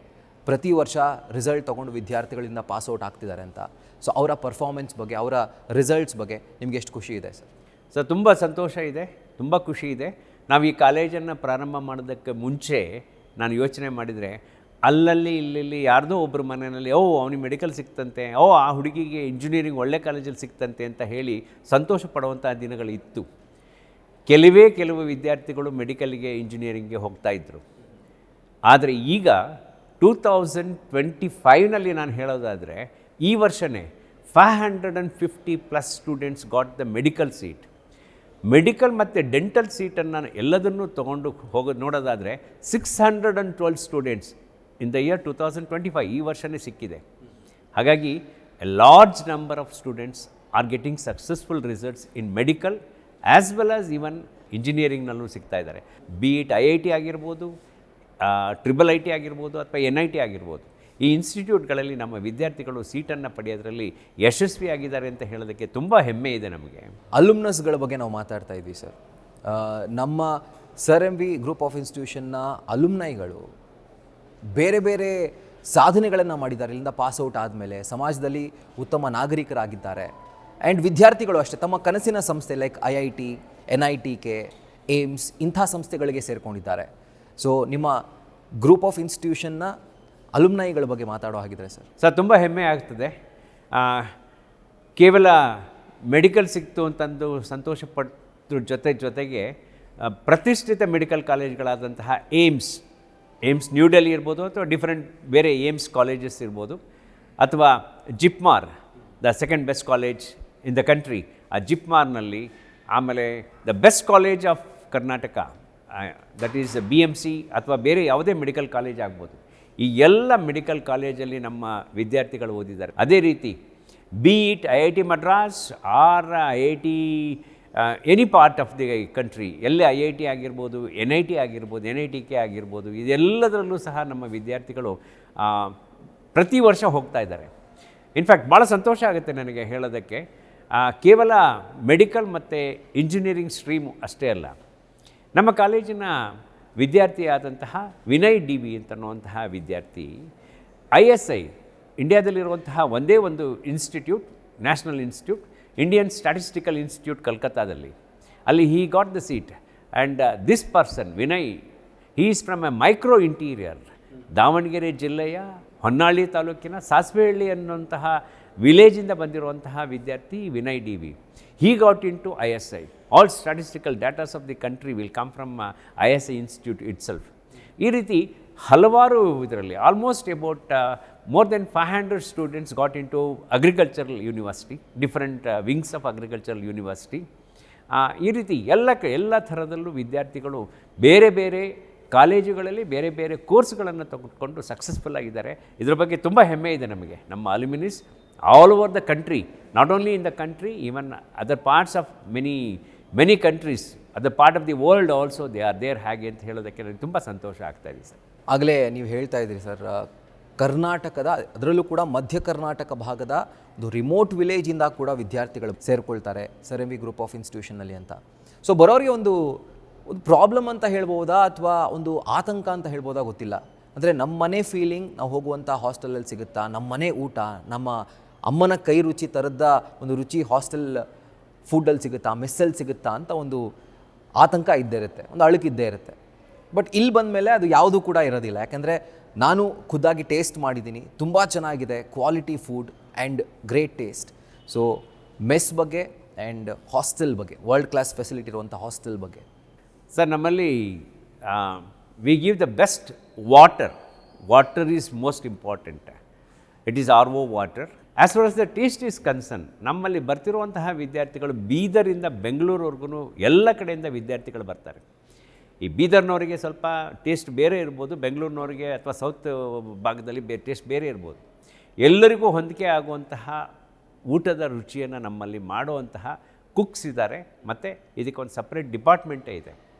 ಪ್ರತಿ ವರ್ಷ ರಿಸಲ್ಟ್ ತೊಗೊಂಡು ವಿದ್ಯಾರ್ಥಿಗಳಿಂದ ಪಾಸ್ಔಟ್ ಆಗ್ತಿದ್ದಾರೆ ಅಂತ. ಸೊ ಅವರ ಪರ್ಫಾರ್ಮೆನ್ಸ್ ಬಗ್ಗೆ, ಅವರ ರಿಸಲ್ಟ್ಸ್ ಬಗ್ಗೆ ನಿಮಗೆ ಎಷ್ಟು ಖುಷಿ ಇದೆ ಸರ್? ಸೊ ತುಂಬ ಸಂತೋಷ ಇದೆ, ತುಂಬ ಖುಷಿ ಇದೆ. ನಾವು ಈ ಕಾಲೇಜನ್ನು ಪ್ರಾರಂಭ ಮಾಡೋದಕ್ಕೆ ಮುಂಚೆ ನಾನು ಯೋಚನೆ ಮಾಡಿದರೆ ಅಲ್ಲಲ್ಲಿ ಇಲ್ಲಿ ಯಾರ್ದೋ ಒಬ್ಬರ ಮನೆಯಲ್ಲಿ ಅವನಿಗೆ ಮೆಡಿಕಲ್ ಸಿಕ್ತಂತೆ, ಆ ಹುಡುಗಿಗೆ ಇಂಜಿನಿಯರಿಂಗ್ ಒಳ್ಳೆ ಕಾಲೇಜಲ್ಲಿ ಸಿಕ್ತಂತೆ ಅಂತ ಹೇಳಿ ಸಂತೋಷ ಪಡುವಂಥ ದಿನಗಳಿತ್ತು. ಕೆಲವು ವಿದ್ಯಾರ್ಥಿಗಳು ಮೆಡಿಕಲ್ಗೆ ಇಂಜಿನಿಯರಿಂಗ್ಗೆ ಹೋಗ್ತಾಯಿದ್ರು. ಆದರೆ ಈಗ 2025ನಲ್ಲಿ ನಾನು ಹೇಳೋದಾದರೆ ಈ ವರ್ಷವೇ 550+ students got the medical seat. Medical ಮತ್ತು ಡೆಂಟಲ್ ಸೀಟನ್ನು ಎಲ್ಲದನ್ನೂ ತೊಗೊಂಡು ನೋಡೋದಾದರೆ 612 ಸ್ಟೂಡೆಂಟ್ಸ್ ಇನ್ ದ ಇಯರ್ 2025 ಈ ವರ್ಷವೇ ಸಿಕ್ಕಿದೆ. ಹಾಗಾಗಿ a large number of students are getting successful results in medical as well as even ಇಂಜಿನಿಯರಿಂಗ್ನಲ್ಲೂ ಸಿಗ್ತಾ ಇದ್ದಾರೆ. ಬಿ ಇಟ್ IIT ಆಗಿರ್ಬೋದು, IIIT ಆಗಿರ್ಬೋದು ಅಥವಾ NIT ಆಗಿರ್ಬೋದು. ಈ ಇನ್ಸ್ಟಿಟ್ಯೂಟ್ಗಳಲ್ಲಿ ನಮ್ಮ ವಿದ್ಯಾರ್ಥಿಗಳು ಸೀಟನ್ನು ಪಡೆಯೋದ್ರಲ್ಲಿ ಯಶಸ್ವಿಯಾಗಿದ್ದಾರೆ ಅಂತ ಹೇಳೋದಕ್ಕೆ ತುಂಬ ಹೆಮ್ಮೆ ಇದೆ ನಮಗೆ. ಅಲುಮ್ನಸ್ಗಳ ಬಗ್ಗೆ ನಾವು ಮಾತಾಡ್ತಾ ಇದ್ವಿ ಸರ್. ನಮ್ಮ Sir M V group of ಇನ್ಸ್ಟಿಟ್ಯೂಷನ್ನ ಅಲುಮ್ನೈಗಳು ಬೇರೆ ಬೇರೆ ಸಾಧನೆಗಳನ್ನು ಮಾಡಿದ್ದಾರೆ. ಇಲ್ಲಿಂದ ಪಾಸ್ಔಟ್ ಆದಮೇಲೆ ಸಮಾಜದಲ್ಲಿ ಉತ್ತಮ ನಾಗರಿಕರಾಗಿದ್ದಾರೆ. ಆ್ಯಂಡ್ ವಿದ್ಯಾರ್ಥಿಗಳು ಅಷ್ಟೇ ತಮ್ಮ ಕನಸಿನ ಸಂಸ್ಥೆ ಲೈಕ್ IIT, NITK, ಏಮ್ಸ್ ಇಂಥ ಸಂಸ್ಥೆಗಳಿಗೆ ಸೇರಿಕೊಂಡಿದ್ದಾರೆ. ಸೊ ನಿಮ್ಮ ಗ್ರೂಪ್ ಆಫ್ ಇನ್ಸ್ಟಿಟ್ಯೂಷನ್ನ ಅಲುಮ್ನೈಗಳ ಬಗ್ಗೆ ಮಾತಾಡೋ ಹಾಗಿದ್ರೆ ಸರ್? ತುಂಬ ಹೆಮ್ಮೆ ಆಗ್ತದೆ. ಕೇವಲ ಮೆಡಿಕಲ್ ಸಿಕ್ತು ಅಂತಂದು ಸಂತೋಷಪಟ್ಟು ಜೊತೆಗೆ ಪ್ರತಿಷ್ಠಿತ ಮೆಡಿಕಲ್ ಕಾಲೇಜ್ಗಳಾದಂತಹ ಏಮ್ಸ್ ನ್ಯೂ ಡೆಲ್ಲಿ ಇರ್ಬೋದು, ಅಥವಾ ಡಿಫ್ರೆಂಟ್ ಬೇರೆ ಏಮ್ಸ್ ಕಾಲೇಜಸ್ ಇರ್ಬೋದು, ಅಥವಾ JIPMER the second best college in the country, ಆ ಜಿಪ್ಮಾರ್ನಲ್ಲಿ, ಆಮೇಲೆ the best college of Karnataka that is BMC ಅಥವಾ ಬೇರೆ ಯಾವುದೇ ಮೆಡಿಕಲ್ ಕಾಲೇಜ್ ಆಗ್ಬೋದು. ಈ ಎಲ್ಲ ಮೆಡಿಕಲ್ ಕಾಲೇಜಲ್ಲಿ ನಮ್ಮ ವಿದ್ಯಾರ್ಥಿಗಳು ಓದಿದ್ದಾರೆ. ಅದೇ ರೀತಿ be it IIT Madras or IIT any part of the country, ಎಲ್ಲೇ IIT ಆಗಿರ್ಬೋದು, NIT ಆಗಿರ್ಬೋದು, NITK ಆಗಿರ್ಬೋದು, ಇದೆಲ್ಲದರಲ್ಲೂ ಸಹ ನಮ್ಮ ವಿದ್ಯಾರ್ಥಿಗಳು ಪ್ರತಿ ವರ್ಷ ಹೋಗ್ತಾ ಇದ್ದಾರೆ. ಇನ್ಫ್ಯಾಕ್ಟ್ ಭಾಳ ಸಂತೋಷ ಆಗುತ್ತೆ ನನಗೆ ಹೇಳೋದಕ್ಕೆ. ಕೇವಲ ಮೆಡಿಕಲ್ ಮತ್ತು ಇಂಜಿನಿಯರಿಂಗ್ ಸ್ಟ್ರೀಮು ಅಷ್ಟೇ ಅಲ್ಲ, ನಮ್ಮ ಕಾಲೇಜಿನ ವಿದ್ಯಾರ್ಥಿಯಾದಂತಹ ವಿನಯ್ DB ಅಂತನ್ನುವಂತಹ ವಿದ್ಯಾರ್ಥಿ ISI ಇಂಡಿಯಾದಲ್ಲಿರುವಂತಹ ಒಂದೇ ಒಂದು institute, national institute, Indian statistical institute ಕಲ್ಕತ್ತಾದಲ್ಲಿ, ಅಲ್ಲಿ he got the seat. And this person Vinay, he is from a micro interior, Davanagere ಜಿಲ್ಲೆಯ ಹೊನ್ನಾಳಿ ತಾಲೂಕಿನ ಸಾಸ್ವೆಹಳ್ಳಿ ಅನ್ನುವಂತಹ ವಿಲೇಜಿಂದ ಬಂದಿರುವಂತಹ ವಿದ್ಯಾರ್ಥಿ Vinay DB. He got into ISI. All statistical datas of the country will come from ISI institute itself. ಈ ರೀತಿ ಹಲವಾರು ಇದರಲ್ಲಿ almost about more than 500 students got into agricultural university, different wings of agricultural university. ಈ ರೀತಿ ಎಲ್ಲ ಥರದಲ್ಲೂ ವಿದ್ಯಾರ್ಥಿಗಳು ಬೇರೆ ಬೇರೆ ಕಾಲೇಜುಗಳಲ್ಲಿ ಬೇರೆ ಬೇರೆ ಕೋರ್ಸ್ಗಳನ್ನು ತೆಗೆದುಕೊಂಡು ಸಕ್ಸಸ್ಫುಲ್ ಆಗಿದ್ದಾರೆ. ಇದರ ಬಗ್ಗೆ ತುಂಬ ಹೆಮ್ಮೆ ಇದೆ ನಮಗೆ. ನಮ್ಮ alumnis all over the country, not only in the country, even other parts of many countries, other part of the world also they are there, ಹಾಗೆ ಅಂತ ಹೇಳೋದಕ್ಕೆ ನನಗೆ ತುಂಬ ಸಂತೋಷ ಆಗ್ತಾ ಇದೆ ಸರ್. ಆಗಲೇ ನೀವು ಹೇಳ್ತಾ ಇದ್ದೀರಿ ಸರ್, ಕರ್ನಾಟಕದ, ಅದರಲ್ಲೂ ಕೂಡ ಮಧ್ಯ ಕರ್ನಾಟಕ ಭಾಗದ ಒಂದು ರಿಮೋಟ್ ವಿಲೇಜಿಂದ ಕೂಡ ವಿದ್ಯಾರ್ಥಿಗಳು ಸೇರಿಕೊಳ್ತಾರೆ Sir M V group of ಇನ್ಸ್ಟಿಟ್ಯೂಷನಲ್ಲಿ ಅಂತ. ಸೊ ಬರೋರಿಗೆ ಒಂದು ಪ್ರಾಬ್ಲಮ್ ಅಂತ ಹೇಳ್ಬೋದಾ ಅಥವಾ ಒಂದು ಆತಂಕ ಅಂತ ಹೇಳ್ಬೋದಾ ಗೊತ್ತಿಲ್ಲ. ಅಂದರೆ ನಮ್ಮ ಮನೆ ಫೀಲಿಂಗ್ ನಾವು ಹೋಗುವಂಥ ಹಾಸ್ಟೆಲಲ್ಲಿ ಸಿಗುತ್ತಾ, ನಮ್ಮ ಮನೆ ಊಟ, ನಮ್ಮ ಅಮ್ಮನ ಕೈ ರುಚಿ ಥರದ ಒಂದು ರುಚಿ ಹಾಸ್ಟೆಲ್ ಫುಡ್ಡಲ್ಲಿ ಸಿಗುತ್ತಾ, ಮೆಸ್ಸಲ್ಲಿ ಸಿಗುತ್ತಾ ಅಂತ ಒಂದು ಆತಂಕ ಇದ್ದೇ ಇರುತ್ತೆ, ಒಂದು ಅಳುಕಿದ್ದೇ ಇರುತ್ತೆ. ಬಟ್ ಇಲ್ಲಿ ಬಂದ ಮೇಲೆ ಅದು ಯಾವುದೂ ಕೂಡ ಇರೋದಿಲ್ಲ. ಯಾಕೆಂದರೆ ನಾನು ಖುದ್ದಾಗಿ ಟೇಸ್ಟ್ ಮಾಡಿದ್ದೀನಿ, ತುಂಬ ಚೆನ್ನಾಗಿದೆ, quality food and great taste. So mess ಬಗ್ಗೆ ಆ್ಯಂಡ್ ಹಾಸ್ಟೆಲ್ ಬಗ್ಗೆ, ವರ್ಲ್ಡ್ ಕ್ಲಾಸ್ ಫೆಸಿಲಿಟಿ ಇರುವಂಥ ಹಾಸ್ಟೆಲ್ ಬಗ್ಗೆ ಸರ್, ನಮ್ಮಲ್ಲಿ we give the best water. Water is most important. It is R O water. As far as the taste is concern, ನಮ್ಮಲ್ಲಿ ಬರ್ತಿರುವಂತಹ ವಿದ್ಯಾರ್ಥಿಗಳು ಬೀದರಿಂದ ಬೆಂಗಳೂರುವರೆಗೂ ಎಲ್ಲ ಕಡೆಯಿಂದ ವಿದ್ಯಾರ್ಥಿಗಳು ಬರ್ತಾರೆ. ಈ ಬೀದರ್ನವರಿಗೆ ಸ್ವಲ್ಪ ಟೇಸ್ಟ್ ಬೇರೆ ಇರ್ಬೋದು, ಬೆಂಗಳೂರಿನವರಿಗೆ ಅಥವಾ ಸೌತ್ ಭಾಗದಲ್ಲಿ ಟೇಸ್ಟ್ ಬೇರೆ ಇರ್ಬೋದು. ಎಲ್ಲರಿಗೂ ಹೊಂದಿಕೆ ಆಗುವಂತಹ ಊಟದ ರುಚಿಯನ್ನು ನಮ್ಮಲ್ಲಿ ಮಾಡುವಂತಹ ಕುಕ್ಸ್ ಇದ್ದಾರೆ, ಮತ್ತು ಇದಕ್ಕೊಂದು ಸಪ್ರೇಟ್ ಡಿಪಾರ್ಟ್ಮೆಂಟೇ ಇದೆ.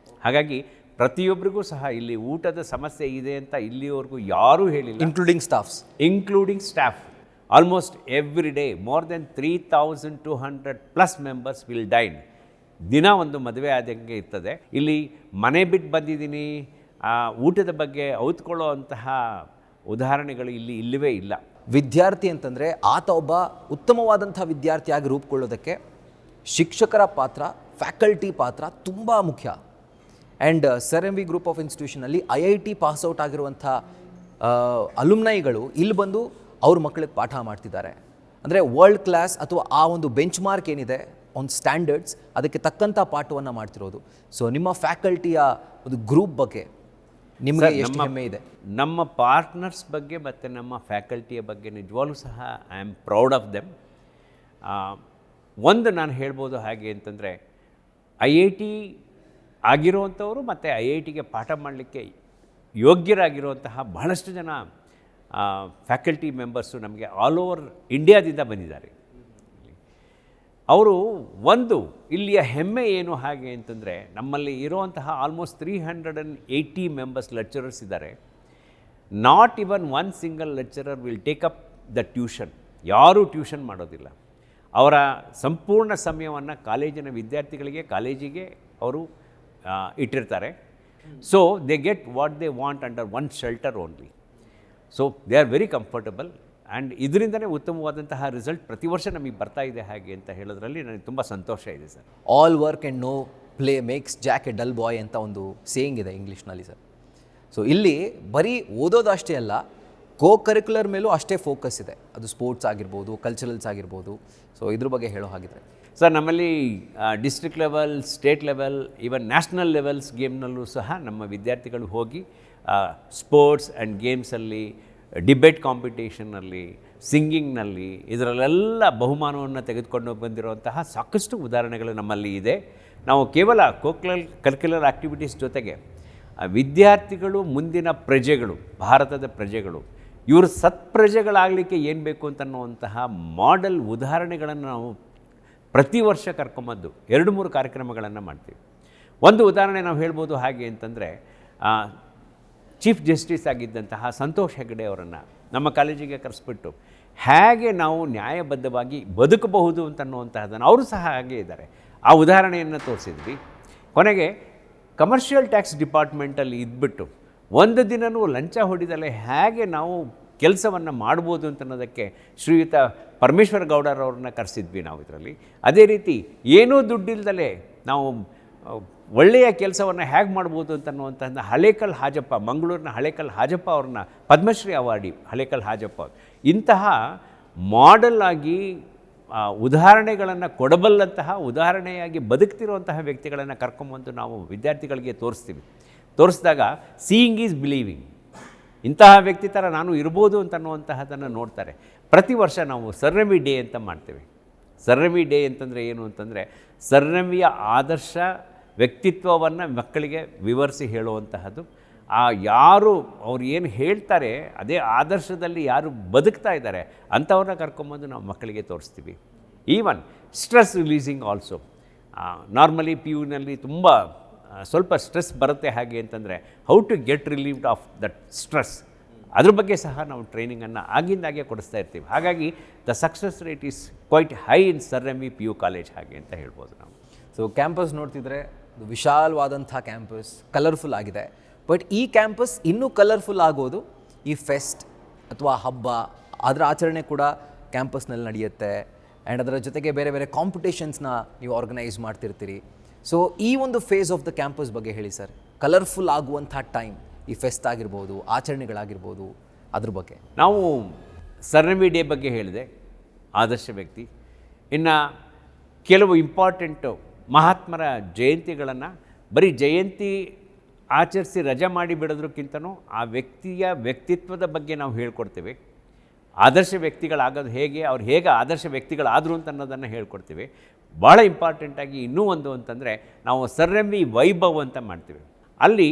ಹಾಗಾಗಿ ಪ್ರತಿಯೊಬ್ಬರಿಗೂ ಸಹ ಇಲ್ಲಿ ಊಟದ ಸಮಸ್ಯೆ ಇದೆ ಅಂತ ಇಲ್ಲಿವರೆಗೂ ಯಾರೂ ಹೇಳಿಲ್ಲ, including staff. Almost every day more than 3200+ members will dine. ದಿನ ಒಂದು ಮದುವೆ ಆದಂಗೆ ಇರ್ತದೆ. ಇಲ್ಲಿ ಮನೆ ಬಿಟ್ಟು ಬಂದಿದ್ದೀನಿ, ಊಟದ ಬಗ್ಗೆ ಔತ್ಕೊಳ್ಳೋ ಅಂತಹ ಉದಾಹರಣೆಗಳು ಇಲ್ಲಿ ಇಲ್ಲವೇ ಇಲ್ಲ. ವಿದ್ಯಾರ್ಥಿ ಅಂತಂದರೆ ಆತ ಒಬ್ಬ ಉತ್ತಮವಾದಂಥ ವಿದ್ಯಾರ್ಥಿಯಾಗಿ ರೂಪುಗೊಳ್ಳೋದಕ್ಕೆ ಶಿಕ್ಷಕರ ಪಾತ್ರ, ಫ್ಯಾಕಲ್ಟಿ ಪಾತ್ರ ತುಂಬ ಮುಖ್ಯ. And Sir M V group of ಇನ್ಸ್ಟಿಟ್ಯೂಷನಲ್ಲಿ IIT ಪಾಸ್ಔಟ್ ಆಗಿರುವಂಥ ಅಲುಮ್ನೈಗಳು ಇಲ್ಲಿ ಬಂದು ಅವ್ರ ಮಕ್ಕಳಿಗೆ ಪಾಠ ಮಾಡ್ತಿದ್ದಾರೆ. ಅಂದರೆ ವರ್ಲ್ಡ್ ಕ್ಲಾಸ್ ಅಥವಾ ಆ ಒಂದು ಬೆಂಚ್ ಮಾರ್ಕ್ ಏನಿದೆ, ಒಂದು ಸ್ಟ್ಯಾಂಡರ್ಡ್ಸ್, ಅದಕ್ಕೆ ತಕ್ಕಂಥ ಪಾಠವನ್ನು ಮಾಡ್ತಿರೋದು. ಸೊ ನಿಮ್ಮ ಫ್ಯಾಕಲ್ಟಿಯ ಒಂದು ಗ್ರೂಪ್ ಬಗ್ಗೆ ನಿಮಗೆ ಎಷ್ಟು ಹೆಮ್ಮೆ ಇದೆ? ನಮ್ಮ ಪಾರ್ಟ್ನರ್ಸ್ ಬಗ್ಗೆ ಮತ್ತು ನಮ್ಮ ಫ್ಯಾಕಲ್ಟಿಯ ಬಗ್ಗೆ ನಿಜವಾಗ್ಲೂ ಸಹ I am proud of them. ಒಂದು ನಾನು ಹೇಳ್ಬೋದು ಹಾಗೆ ಅಂತಂದರೆ, IIT ಆಗಿರುವಂಥವರು ಮತ್ತು IITಗೆ ಪಾಠ ಮಾಡಲಿಕ್ಕೆ ಯೋಗ್ಯರಾಗಿರುವಂತಹ ಬಹಳಷ್ಟು ಜನ ಫ್ಯಾಕಲ್ಟಿ ಮೆಂಬರ್ಸು ನಮಗೆ ಆಲ್ ಓವರ್ ಇಂಡಿಯಾದಿಂದ ಬಂದಿದ್ದಾರೆ. ಅವರು ಒಂದು ಇಲ್ಲಿಯ ಹೆಮ್ಮೆ ಏನು ಹಾಗೆ ಅಂತಂದರೆ, ನಮ್ಮಲ್ಲಿ ಇರುವಂತಹ ಆಲ್ಮೋಸ್ಟ್ 380 ಮೆಂಬರ್ಸ್ ಲೆಕ್ಚರರ್ಸ್ ಇದ್ದಾರೆ. Not even one single lecturer will take up the tuition. ಯಾರೂ ಟ್ಯೂಷನ್ ಮಾಡೋದಿಲ್ಲ. ಅವರ ಸಂಪೂರ್ಣ ಸಮಯವನ್ನು ಕಾಲೇಜಿನ ವಿದ್ಯಾರ್ಥಿಗಳಿಗೆ, ಕಾಲೇಜಿಗೆ ಅವರು ಇಟ್ಟಿರ್ತಾರೆ. So they get what they want under one shelter only. So they are very comfortable. And ಇದರಿಂದನೇ ಉತ್ತಮವಾದಂತಹ ರಿಸಲ್ಟ್ ಪ್ರತಿ ವರ್ಷ ನಮಗೆ ಬರ್ತಾ ಇದೆ ಹಾಗೆ ಅಂತ ಹೇಳೋದ್ರಲ್ಲಿ ನನಗೆ ತುಂಬ ಸಂತೋಷ ಇದೆ sir. All work and no play makes Jack a dull boy ಅಂತ ಒಂದು ಸೇಯಿಂಗ್ ಇದೆ ಇಂಗ್ಲೀಷ್ನಲ್ಲಿ ಸರ್. ಸೊ ಇಲ್ಲಿ ಬರೀ ಓದೋದಷ್ಟೇ ಅಲ್ಲ, ಕೋ ಕರಿಕ್ಯುಲರ್ ಮೇಲೂ ಅಷ್ಟೇ ಫೋಕಸ್ ಇದೆ. ಅದು ಸ್ಪೋರ್ಟ್ಸ್ ಆಗಿರ್ಬೋದು, ಕಲ್ಚರಲ್ಸ್ ಆಗಿರ್ಬೋದು. ಸೊ ಇದ್ರ ಬಗ್ಗೆ ಹೇಳೋ ಹಾಗಿದ್ರೆ ಸರ್, ನಮ್ಮಲ್ಲಿ district level, state level, even national levels ಗೇಮ್ನಲ್ಲೂ ಸಹ ನಮ್ಮ ವಿದ್ಯಾರ್ಥಿಗಳು ಹೋಗಿ ಸ್ಪೋರ್ಟ್ಸ್ ಆ್ಯಂಡ್ ಗೇಮ್ಸಲ್ಲಿ, ಡಿಬೇಟ್ ಕಾಂಪಿಟೇಷನ್ನಲ್ಲಿ, ಸಿಂಗಿಂಗ್ನಲ್ಲಿ, ಇದರಲ್ಲೆಲ್ಲ ಬಹುಮಾನವನ್ನು ತೆಗೆದುಕೊಂಡು ಬಂದಿರುವಂತಹ ಸಾಕಷ್ಟು ಉದಾಹರಣೆಗಳು ನಮ್ಮಲ್ಲಿ ಇದೆ. ನಾವು ಕೇವಲ ಕರಿಕ್ಯುಲರ್ ಆ್ಯಕ್ಟಿವಿಟೀಸ್ ಜೊತೆಗೆ ವಿದ್ಯಾರ್ಥಿಗಳು ಮುಂದಿನ ಪ್ರಜೆಗಳು, ಭಾರತದ ಪ್ರಜೆಗಳು, ಇವರು ಸತ್ಪ್ರಜೆಗಳಾಗಲಿಕ್ಕೆ ಏನು ಬೇಕು ಅಂತನ್ನುವಂತಹ ಮಾಡೆಲ್ ಉದಾಹರಣೆಗಳನ್ನು ನಾವು ಪ್ರತಿ ವರ್ಷ ಕರ್ಕೊಂಬಂದು 2-3 ಕಾರ್ಯಕ್ರಮಗಳನ್ನು ಮಾಡ್ತೀವಿ. ಒಂದು ಉದಾಹರಣೆ ನಾವು ಹೇಳ್ಬೋದು ಹಾಗೆ ಅಂತಂದರೆ, ಚೀಫ್ ಜಸ್ಟಿಸ್ ಆಗಿದ್ದಂತಹ ಸಂತೋಷ್ ಹೆಗ್ಡೆ ಅವರನ್ನು ನಮ್ಮ ಕಾಲೇಜಿಗೆ ಕರೆಸ್ಬಿಟ್ಟು ಹೇಗೆ ನಾವು ನ್ಯಾಯಬದ್ಧವಾಗಿ ಬದುಕಬಹುದು ಅಂತನ್ನುವಂತಹದ್ದನ್ನು, ಅವರು ಸಹ ಹಾಗೆ ಇದ್ದಾರೆ, ಆ ಉದಾಹರಣೆಯನ್ನು ತೋರಿಸಿದ್ವಿ. ಕೊನೆಗೆ ಕಮರ್ಷಿಯಲ್ ಟ್ಯಾಕ್ಸ್ ಡಿಪಾರ್ಟ್ಮೆಂಟಲ್ಲಿ ಇದ್ಬಿಟ್ಟು ಒಂದು ದಿನವೂ ಲಂಚ ಹೊಡಿದಲ್ಲೇ ಹೇಗೆ ನಾವು ಕೆಲಸವನ್ನು ಮಾಡ್ಬೋದು ಅಂತನ್ನೋದಕ್ಕೆ ಶ್ರೀಯುತ ಪರಮೇಶ್ವರ್ ಗೌಡರವ್ರನ್ನ ಕರೆಸಿದ್ವಿ ನಾವು ಇದರಲ್ಲಿ. ಅದೇ ರೀತಿ ಏನೂ ದುಡ್ಡಿಲ್ದಲೇ ನಾವು ಒಳ್ಳೆಯ ಕೆಲಸವನ್ನು ಹೇಗೆ ಮಾಡ್ಬೋದು ಅಂತನ್ನುವಂತಹ ಹಳೇಕಲ್ ಹಾಜಪ್ಪ, ಮಂಗಳೂರಿನ ಹಳೇಕಲ್ ಹಾಜಪ್ಪ ಅವ್ರನ್ನ ಪದ್ಮಶ್ರೀ ಅವಾರ್ಡಿ ಹಳೇಕಲ್ ಹಾಜಪ್ಪ, ಇಂತಹ ಮಾಡೆಲ್ ಆಗಿ ಉದಾಹರಣೆಗಳನ್ನು ಕೊಡಬಲ್ಲಂತಹ, ಉದಾಹರಣೆಯಾಗಿ ಬದುಕ್ತಿರುವಂತಹ ವ್ಯಕ್ತಿಗಳನ್ನು ಕರ್ಕೊಂಬಂದು ನಾವು ವಿದ್ಯಾರ್ಥಿಗಳಿಗೆ ತೋರಿಸ್ತೀವಿ. ತೋರಿಸಿದಾಗ ಸೀಯಿಂಗ್ ಈಸ್ ಬಿಲೀವಿಂಗ್, ಇಂತಹ ವ್ಯಕ್ತಿ ಥರ ನಾನು ಇರ್ಬೋದು ಅಂತನ್ನುವಂತಹದನ್ನು ನೋಡ್ತಾರೆ. ಪ್ರತಿ ವರ್ಷ ನಾವು ಸರ್ ಎಂ ವಿ ಡೇ ಅಂತ ಮಾಡ್ತೇವೆ. ಸರ್ ಎಂ ವಿ ಡೇ ಅಂತಂದರೆ ಏನು ಅಂತಂದರೆ, ಸರ್ ಎಂ ವಿಯ ಆದರ್ಶ ವ್ಯಕ್ತಿತ್ವವನ್ನು ಮಕ್ಕಳಿಗೆ ವಿವರಿಸಿ ಹೇಳುವಂತಹದ್ದು. ಯಾರು ಅವ್ರು ಏನು ಹೇಳ್ತಾರೆ ಅದೇ ಆದರ್ಶದಲ್ಲಿ ಯಾರು ಬದುಕ್ತಾ ಇದ್ದಾರೆ ಅಂಥವ್ರನ್ನ ಕರ್ಕೊಂಬಂದು ನಾವು ಮಕ್ಕಳಿಗೆ ತೋರಿಸ್ತೀವಿ. Even stress releasing also. Normally P ಯುನಲ್ಲಿ ತುಂಬ ಸ್ವಲ್ಪ ಸ್ಟ್ರೆಸ್ ಬರುತ್ತೆ ಹಾಗೆ ಅಂತಂದರೆ how to get relieved of that stress, ಅದ್ರ ಬಗ್ಗೆ ಸಹ ನಾವು ಟ್ರೈನಿಂಗನ್ನು ಆಗಿಂದಾಗೆ ಕೊಡಿಸ್ತಾ ಇರ್ತೀವಿ. ಹಾಗಾಗಿ the success rate is quite high in Sir M V PU college ಹಾಗೆ ಅಂತ ಹೇಳ್ಬೋದು ನಾವು. ಸೊ ಕ್ಯಾಂಪಸ್ ನೋಡ್ತಿದ್ರೆ ವಿಶಾಲವಾದಂಥ ಕ್ಯಾಂಪಸ್, ಕಲರ್ಫುಲ್ ಆಗಿದೆ. ಬಟ್ ಈ ಕ್ಯಾಂಪಸ್ ಇನ್ನೂ ಕಲರ್ಫುಲ್ ಆಗೋದು ಈ ಫೆಸ್ಟ್ ಅಥವಾ ಹಬ್ಬ, ಅದರ ಆಚರಣೆ ಕೂಡ ಕ್ಯಾಂಪಸ್ನಲ್ಲಿ ನಡೆಯುತ್ತೆ. ಆ್ಯಂಡ್ ಅದರ ಜೊತೆಗೆ ಬೇರೆ ಬೇರೆ ಕಾಂಪಿಟೇಷನ್ಸ್ನ ನೀವು ಆರ್ಗನೈಸ್ ಮಾಡ್ತಿರ್ತೀರಿ. ಸೊ ಈ ಒಂದು ಫೇಸ್ ಆಫ್ ದ ಕ್ಯಾಂಪಸ್ ಬಗ್ಗೆ ಹೇಳಿ ಸರ್. ಕಲರ್ಫುಲ್ ಆಗುವಂಥ ಟೈಮ್, ಈ ಫೆಸ್ಟ್ ಆಗಿರ್ಬೋದು, ಆಚರಣೆಗಳಾಗಿರ್ಬೋದು, ಅದ್ರ ಬಗ್ಗೆ. ನಾವು ಸರ್ ಎಂ ವಿ ಡೇ ಬಗ್ಗೆ ಹೇಳಿದೆ, ಆದರ್ಶ ವ್ಯಕ್ತಿ. ಇನ್ನು ಕೆಲವು ಇಂಪಾರ್ಟೆಂಟು ಮಹಾತ್ಮರ ಜಯಂತಿಗಳನ್ನು ಬರೀ ಜಯಂತಿ ಆಚರಿಸಿ ರಜೆ ಮಾಡಿ ಬಿಡೋದಕ್ಕಿಂತನೂ ಆ ವ್ಯಕ್ತಿಯ ವ್ಯಕ್ತಿತ್ವದ ಬಗ್ಗೆ ನಾವು ಹೇಳ್ಕೊಡ್ತೀವಿ. ಆದರ್ಶ ವ್ಯಕ್ತಿಗಳಾಗೋದು ಹೇಗೆ, ಅವ್ರು ಹೇಗೆ ಆದರ್ಶ ವ್ಯಕ್ತಿಗಳಾದರು ಅಂತ ಅನ್ನೋದನ್ನು ಹೇಳ್ಕೊಡ್ತೀವಿ. ಭಾಳ ಇಂಪಾರ್ಟೆಂಟಾಗಿ ಇನ್ನೂ ಒಂದು ಅಂತಂದರೆ ನಾವು ಸರ್ ಎಂ ವಿ ವೈಭವ್ ಅಂತ ಮಾಡ್ತೀವಿ. ಅಲ್ಲಿ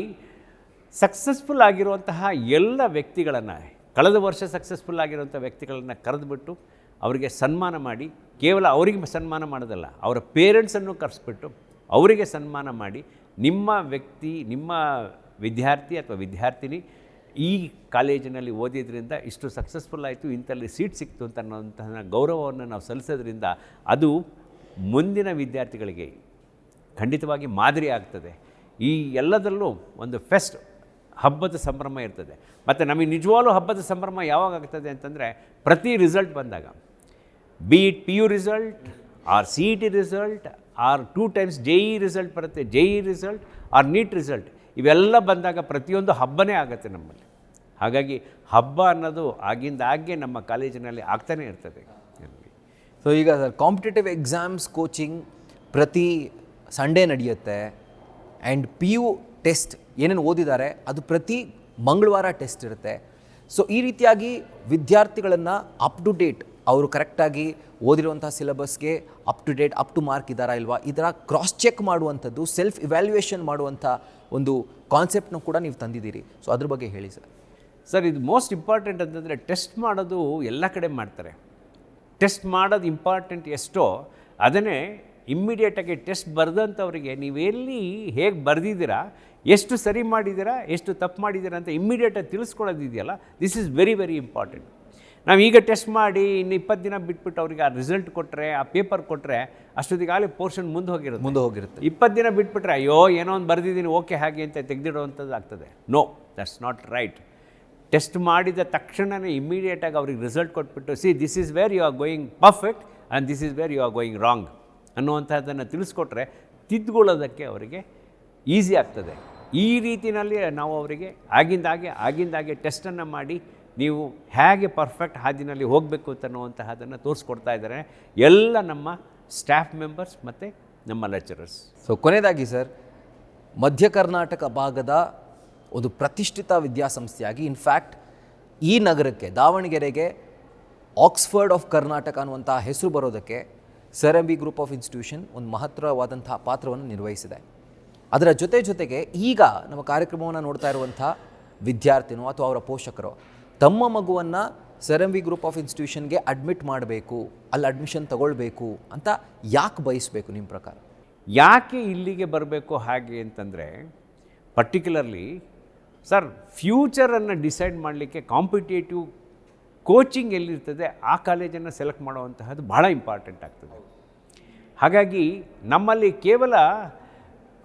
ಸಕ್ಸಸ್ಫುಲ್ ಆಗಿರುವಂತಹ ಎಲ್ಲ ವ್ಯಕ್ತಿಗಳನ್ನು, ಕಳೆದ ವರ್ಷ ಸಕ್ಸಸ್ಫುಲ್ ಆಗಿರುವಂಥ ವ್ಯಕ್ತಿಗಳನ್ನು ಕರೆದುಬಿಟ್ಟು ಅವರಿಗೆ ಸನ್ಮಾನ ಮಾಡಿ, ಕೇವಲ ಅವರಿಗೆ ಸನ್ಮಾನ ಮಾಡೋದಲ್ಲ, ಅವರ ಪೇರೆಂಟ್ಸನ್ನು ಕರೆಸ್ಬಿಟ್ಟು ಅವರಿಗೆ ಸನ್ಮಾನ ಮಾಡಿ, ನಿಮ್ಮ ವ್ಯಕ್ತಿ, ನಿಮ್ಮ ವಿದ್ಯಾರ್ಥಿ ಅಥವಾ ವಿದ್ಯಾರ್ಥಿನಿ ಈ ಕಾಲೇಜಿನಲ್ಲಿ ಓದಿದ್ರಿಂದ ಇಷ್ಟು ಸಕ್ಸಸ್ಫುಲ್ ಆಯಿತು, ಇಂಥಲ್ಲಿ ಸೀಟ್ ಸಿಕ್ತು ಅಂತ ಅನ್ನೋಂತಹ ಗೌರವವನ್ನು ನಾವು ಸಲ್ಲಿಸೋದ್ರಿಂದ ಅದು ಮುಂದಿನ ವಿದ್ಯಾರ್ಥಿಗಳಿಗೆ ಖಂಡಿತವಾಗಿ ಮಾದರಿ ಆಗ್ತದೆ. ಈ ಎಲ್ಲದರಲ್ಲೂ ಒಂದು ಫೆಸ್ಟ್ ಹಬ್ಬದ ಸಂಭ್ರಮ ಇರ್ತದೆ. ಮತ್ತು ನಮಗೆ ನಿಜವಾಗ್ಲೂ ಹಬ್ಬದ ಸಂಭ್ರಮ ಯಾವಾಗ ಆಗ್ತದೆ ಅಂತಂದರೆ ಪ್ರತಿ ರಿಸಲ್ಟ್ ಬಂದಾಗ, be it PU result or CET result or 2 times JEE result ಬರುತ್ತೆ, JEE result or NEET result, ಇವೆಲ್ಲ ಬಂದಾಗ ಪ್ರತಿಯೊಂದು ಹಬ್ಬನೇ ಆಗುತ್ತೆ ನಮ್ಮಲ್ಲಿ. ಹಾಗಾಗಿ ಹಬ್ಬ ಅನ್ನೋದು ಆಗಿಂದಾಗೆ ನಮ್ಮ ಕಾಲೇಜಿನಲ್ಲಿ ಆಗ್ತಾನೇ ಇರ್ತದೆ. ಸೊ ಈಗ ಸರ್, ಕಾಂಪಿಟೇಟಿವ್ ಎಕ್ಸಾಮ್ಸ್ ಕೋಚಿಂಗ್ ಪ್ರತಿ ಸಂಡೇ ನಡೆಯುತ್ತೆ. ಆ್ಯಂಡ್ PU ಟೆಸ್ಟ್ ಏನೇನು ಓದಿದ್ದಾರೆ ಅದು ಪ್ರತಿ ಮಂಗಳವಾರ ಟೆಸ್ಟ್ ಇರುತ್ತೆ. ಸೊ ಈ ರೀತಿಯಾಗಿ ವಿದ್ಯಾರ್ಥಿಗಳನ್ನು ಅಪ್ ಟು ಡೇಟ್, ಅವರು ಕರೆಕ್ಟಾಗಿ ಓದಿರುವಂಥ ಸಿಲೆಬಸ್ಗೆ up to date, up to mark ಇದ್ದಾರಾ ಇಲ್ವಾ, ಈ ಥರ ಕ್ರಾಸ್ ಚೆಕ್ ಮಾಡುವಂಥದ್ದು, ಸೆಲ್ಫ್ ಇವ್ಯಾಲ್ಯೂಯೇಷನ್ ಮಾಡುವಂಥ ಒಂದು ಕಾನ್ಸೆಪ್ಟ್ನ ಕೂಡ ನೀವು ತಂದಿದ್ದೀರಿ. ಸೊ ಅದ್ರ ಬಗ್ಗೆ ಹೇಳಿ ಸರ್. ಸರ್, ಇದು ಮೋಸ್ಟ್ ಇಂಪಾರ್ಟೆಂಟ್ ಅಂತಂದರೆ ಟೆಸ್ಟ್ ಮಾಡೋದು ಎಲ್ಲ ಕಡೆ ಮಾಡ್ತಾರೆ. ಟೆಸ್ಟ್ ಮಾಡೋದು ಇಂಪಾರ್ಟೆಂಟ್ ಎಷ್ಟೋ ಅದನ್ನೇ ಇಮ್ಮಿಡಿಯೇಟಾಗಿ ಟೆಸ್ಟ್ ಬರೆದಂಥವ್ರಿಗೆ ನೀವೆಲ್ಲಿ ಹೇಗೆ ಬರೆದಿದ್ದೀರಾ, ಎಷ್ಟು ಸರಿ ಮಾಡಿದ್ದೀರಾ, ಎಷ್ಟು ತಪ್ಪು ಮಾಡಿದ್ದೀರಾ ಅಂತ ಇಮ್ಮಿಡಿಯೇಟಾಗಿ ತಿಳಿಸ್ಕೊಡೋದಿದೆಯಲ್ಲ, this is very very important. ನಾವು ಈಗ ಟೆಸ್ಟ್ ಮಾಡಿ ಇನ್ನು 20 ದಿನ ಬಿಟ್ಬಿಟ್ಟು ಅವ್ರಿಗೆ ಆ ರಿಸಲ್ಟ್ ಕೊಟ್ಟರೆ, ಆ ಪೇಪರ್ ಕೊಟ್ಟರೆ ಅಷ್ಟೊತ್ತಿಗಾಗಲೇ ಪೋರ್ಷನ್ ಮುಂದೆ ಹೋಗಿರುತ್ತೆ. 20 ದಿನ ಬಿಟ್ಬಿಟ್ರೆ ಅಯ್ಯೋ ಏನೋ ಒಂದು ಬರೆದಿದ್ದೀನಿ ಓಕೆ ಹಾಗೆ ಅಂತ ತೆಗೆದಿಡುವಂಥದ್ದು ಆಗ್ತದೆ. No, that's not right. Test ಮಾಡಿದ ತಕ್ಷಣವೇ ಇಮ್ಮಿಡಿಯೇಟಾಗಿ ಅವ್ರಿಗೆ ರಿಸಲ್ಟ್ ಕೊಟ್ಬಿಟ್ಟು, see this is where you are going perfect and this is where you are going wrong ಅನ್ನುವಂಥದ್ದನ್ನು ತಿಳಿಸ್ಕೊಟ್ರೆ ತಿದ್ದುಕೊಳ್ಳೋದಕ್ಕೆ ಅವರಿಗೆ ಈಸಿ ಆಗ್ತದೆ. ಈ ರೀತಿಯಲ್ಲಿ ನಾವು ಅವರಿಗೆ ಆಗಿಂದಾಗೆ ಟೆಸ್ಟನ್ನು ಮಾಡಿ ನೀವು ಹೇಗೆ ಪರ್ಫೆಕ್ಟ್ ಹಾದಿನಲ್ಲಿ ಹೋಗಬೇಕು ಅನ್ನುವಂತಹದನ್ನು ತೋರಿಸ್ಕೊಡ್ತಾ ಇದ್ದಾರೆ ಎಲ್ಲ ನಮ್ಮ ಸ್ಟಾಫ್ ಮೆಂಬರ್ಸ್ ಮತ್ತು ನಮ್ಮ ಲೆಕ್ಚರರ್ಸ್. ಸೊ ಕೊನೆಯದಾಗಿ ಸರ್, ಮಧ್ಯ ಕರ್ನಾಟಕ ಭಾಗದ ಒಂದು ಪ್ರತಿಷ್ಠಿತ ವಿದ್ಯಾಸಂಸ್ಥೆಯಾಗಿ, ಇನ್ಫ್ಯಾಕ್ಟ್ ಈ ನಗರಕ್ಕೆ, ದಾವಣಗೆರೆಗೆ ಆಕ್ಸ್ಫರ್ಡ್ ಆಫ್ ಕರ್ನಾಟಕ ಅನ್ನುವಂಥ ಹೆಸರು ಬರೋದಕ್ಕೆ sir M V group of institution ಒಂದು ಮಹತ್ತರವಾದಂಥ ಪಾತ್ರವನ್ನು ನಿರ್ವಹಿಸಿದೆ. ಅದರ ಜೊತೆಗೆ ಈಗ ನಮ್ಮ ಕಾರ್ಯಕ್ರಮವನ್ನು ನೋಡ್ತಾ ಇರುವಂಥ ವಿದ್ಯಾರ್ಥಿನೋ ಅಥವಾ ಅವರ ಪೋಷಕರು ತಮ್ಮ ಮಗುವನ್ನು Sir M V group of ಇನ್ಸ್ಟಿಟ್ಯೂಷನ್ಗೆ ಅಡ್ಮಿಟ್ ಮಾಡಬೇಕು, ಅಲ್ಲಿ ಅಡ್ಮಿಷನ್ ತಗೊಳ್ಬೇಕು ಅಂತ ಯಾಕೆ ಬಯಸಬೇಕು ನಿಮ್ಮ ಪ್ರಕಾರ? ಯಾಕೆ ಇಲ್ಲಿಗೆ ಬರಬೇಕು ಹಾಗೆ ಅಂತಂದರೆ, ಪರ್ಟಿಕ್ಯುಲರ್ಲಿ ಸರ್, ಫ್ಯೂಚರನ್ನು ಡಿಸೈಡ್ ಮಾಡಲಿಕ್ಕೆ ಕಾಂಪಿಟೇಟಿವ್ ಕೋಚಿಂಗ್ ಎಲ್ಲಿರ್ತದೆ ಆ ಕಾಲೇಜನ್ನು ಸೆಲೆಕ್ಟ್ ಮಾಡುವಂತಹದ್ದು ಭಾಳ ಇಂಪಾರ್ಟೆಂಟ್ ಆಗ್ತದೆ. ಹಾಗಾಗಿ ನಮ್ಮಲ್ಲಿ ಕೇವಲ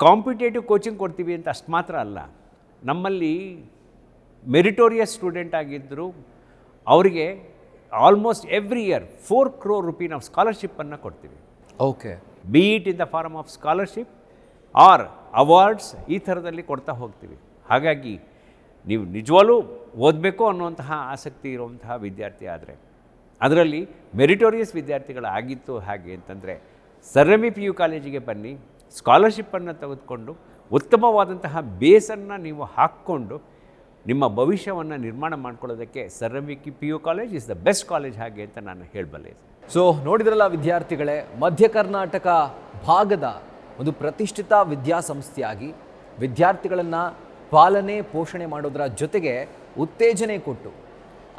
ಕಾಂಪಿಟೇಟಿವ್ ಕೋಚಿಂಗ್ ಕೊಡ್ತೀವಿ ಅಂತ ಅಷ್ಟು ಮಾತ್ರ ಅಲ್ಲ, ನಮ್ಮಲ್ಲಿ ಮೆರಿಟೋರಿಯಸ್ ಸ್ಟೂಡೆಂಟ್ ಆಗಿದ್ದರು ಅವರಿಗೆ almost every year 4 crore rupee ನಾವು ಸ್ಕಾಲರ್ಶಿಪ್ಪನ್ನು ಕೊಡ್ತೀವಿ. Okay, be it in the form of scholarship or awards, ಈ ಥರದಲ್ಲಿ ಕೊಡ್ತಾ ಹೋಗ್ತೀವಿ. ಹಾಗಾಗಿ ನೀವು ನಿಜವಾಗ್ಲೂ ಓದಬೇಕು ಅನ್ನುವಂತಹ ಆಸಕ್ತಿ ಇರುವಂತಹ ವಿದ್ಯಾರ್ಥಿ ಆದರೆ, ಅದರಲ್ಲಿ ಮೆರಿಟೋರಿಯಸ್ ವಿದ್ಯಾರ್ಥಿಗಳಾಗಿತ್ತು ಹಾಗೆ ಅಂತಂದರೆ ಸರ್ ಎಂ ವಿ PU ಕಾಲೇಜಿಗೆ ಬನ್ನಿ, ಸ್ಕಾಲರ್ಶಿಪ್ಪನ್ನು ತೆಗೆದುಕೊಂಡು ಉತ್ತಮವಾದಂತಹ ಬೇಸನ್ನು ನೀವು ಹಾಕ್ಕೊಂಡು ನಿಮ್ಮ ಭವಿಷ್ಯವನ್ನು ನಿರ್ಮಾಣ ಮಾಡ್ಕೊಳ್ಳೋದಕ್ಕೆ sir M V PU college is the best college ಹಾಗೆ ಅಂತ ನಾನು ಹೇಳಬಲ್ಲೆ. ಸೊ ನೋಡಿದ್ರಲ್ಲ ವಿದ್ಯಾರ್ಥಿಗಳೇ, ಮಧ್ಯ ಕರ್ನಾಟಕ ಭಾಗದ ಒಂದು ಪ್ರತಿಷ್ಠಿತ ವಿದ್ಯಾಸಂಸ್ಥೆಯಾಗಿ ವಿದ್ಯಾರ್ಥಿಗಳನ್ನು ಪಾಲನೆ ಪೋಷಣೆ ಮಾಡೋದರ ಜೊತೆಗೆ ಉತ್ತೇಜನೆ ಕೊಟ್ಟು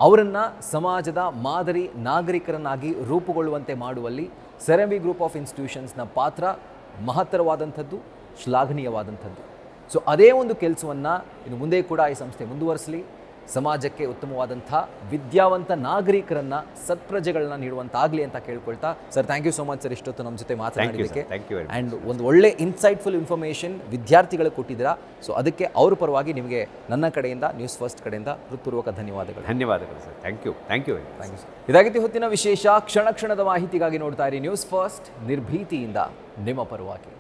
ಅವರನ್ನು ಸಮಾಜದ ಮಾದರಿ ನಾಗರಿಕರನ್ನಾಗಿ ರೂಪುಗೊಳ್ಳುವಂತೆ ಮಾಡುವಲ್ಲಿ Sir M V group of ಇನ್ಸ್ಟಿಟ್ಯೂಷನ್ಸ್ನ ಪಾತ್ರ ಮಹತ್ತರವಾದಂಥದ್ದು, ಶ್ಲಾಘನೀಯವಾದಂಥದ್ದು. ಸೊ ಅದೇ ಒಂದು ಕೆಲಸವನ್ನು ಇನ್ನು ಮುಂದೆ ಕೂಡ ಈ ಸಂಸ್ಥೆ ಮುಂದುವರಿಸಲಿ, ಸಮಾಜಕ್ಕೆ ಉತ್ತಮವಾದಂಥ ವಿದ್ಯಾವಂತ ನಾಗರಿಕರನ್ನು, ಸತ್ಪ್ರಜೆಗಳನ್ನ ನೀಡುವಂತಾಗಲಿ ಅಂತ ಕೇಳ್ಕೊಳ್ತಾ, sir thank you so much sir ಇಷ್ಟೊತ್ತು ನಮ್ಮ ಜೊತೆ ಮಾತನಾಡಲಿಕ್ಕೆ. Thank you very much. And ಒಂದು ಒಳ್ಳೆ ಇನ್ಸೈಟ್ಫುಲ್ ಇನ್ಫಾರ್ಮೇಷನ್ ವಿದ್ಯಾರ್ಥಿಗಳಿಗೆ ಕೊಟ್ಟಿದ್ದೀರಾ. ಸೊ ಅದಕ್ಕೆ ಅವ್ರ ಪರವಾಗಿ ನಿಮಗೆ ನನ್ನ ಕಡೆಯಿಂದ, ನ್ಯೂಸ್ ಫಸ್ಟ್ ಕಡೆಯಿಂದ ಹೃತ್ಪೂರ್ವಕ ಧನ್ಯವಾದಗಳು. ಧನ್ಯವಾದಗಳು sir. Thank you thank you sir. ಇದಾಗಿತ್ತು ಹೊತ್ತಿನ ವಿಶೇಷ. ಕ್ಷಣ ಕ್ಷಣದ ಮಾಹಿತಿಗಾಗಿ ನೋಡ್ತಾ ಇರಿ ನ್ಯೂಸ್ ಫಸ್ಟ್, ನಿರ್ಭೀತಿಯಿಂದ ನಿಮ್ಮ ಪರವಾಗಿ.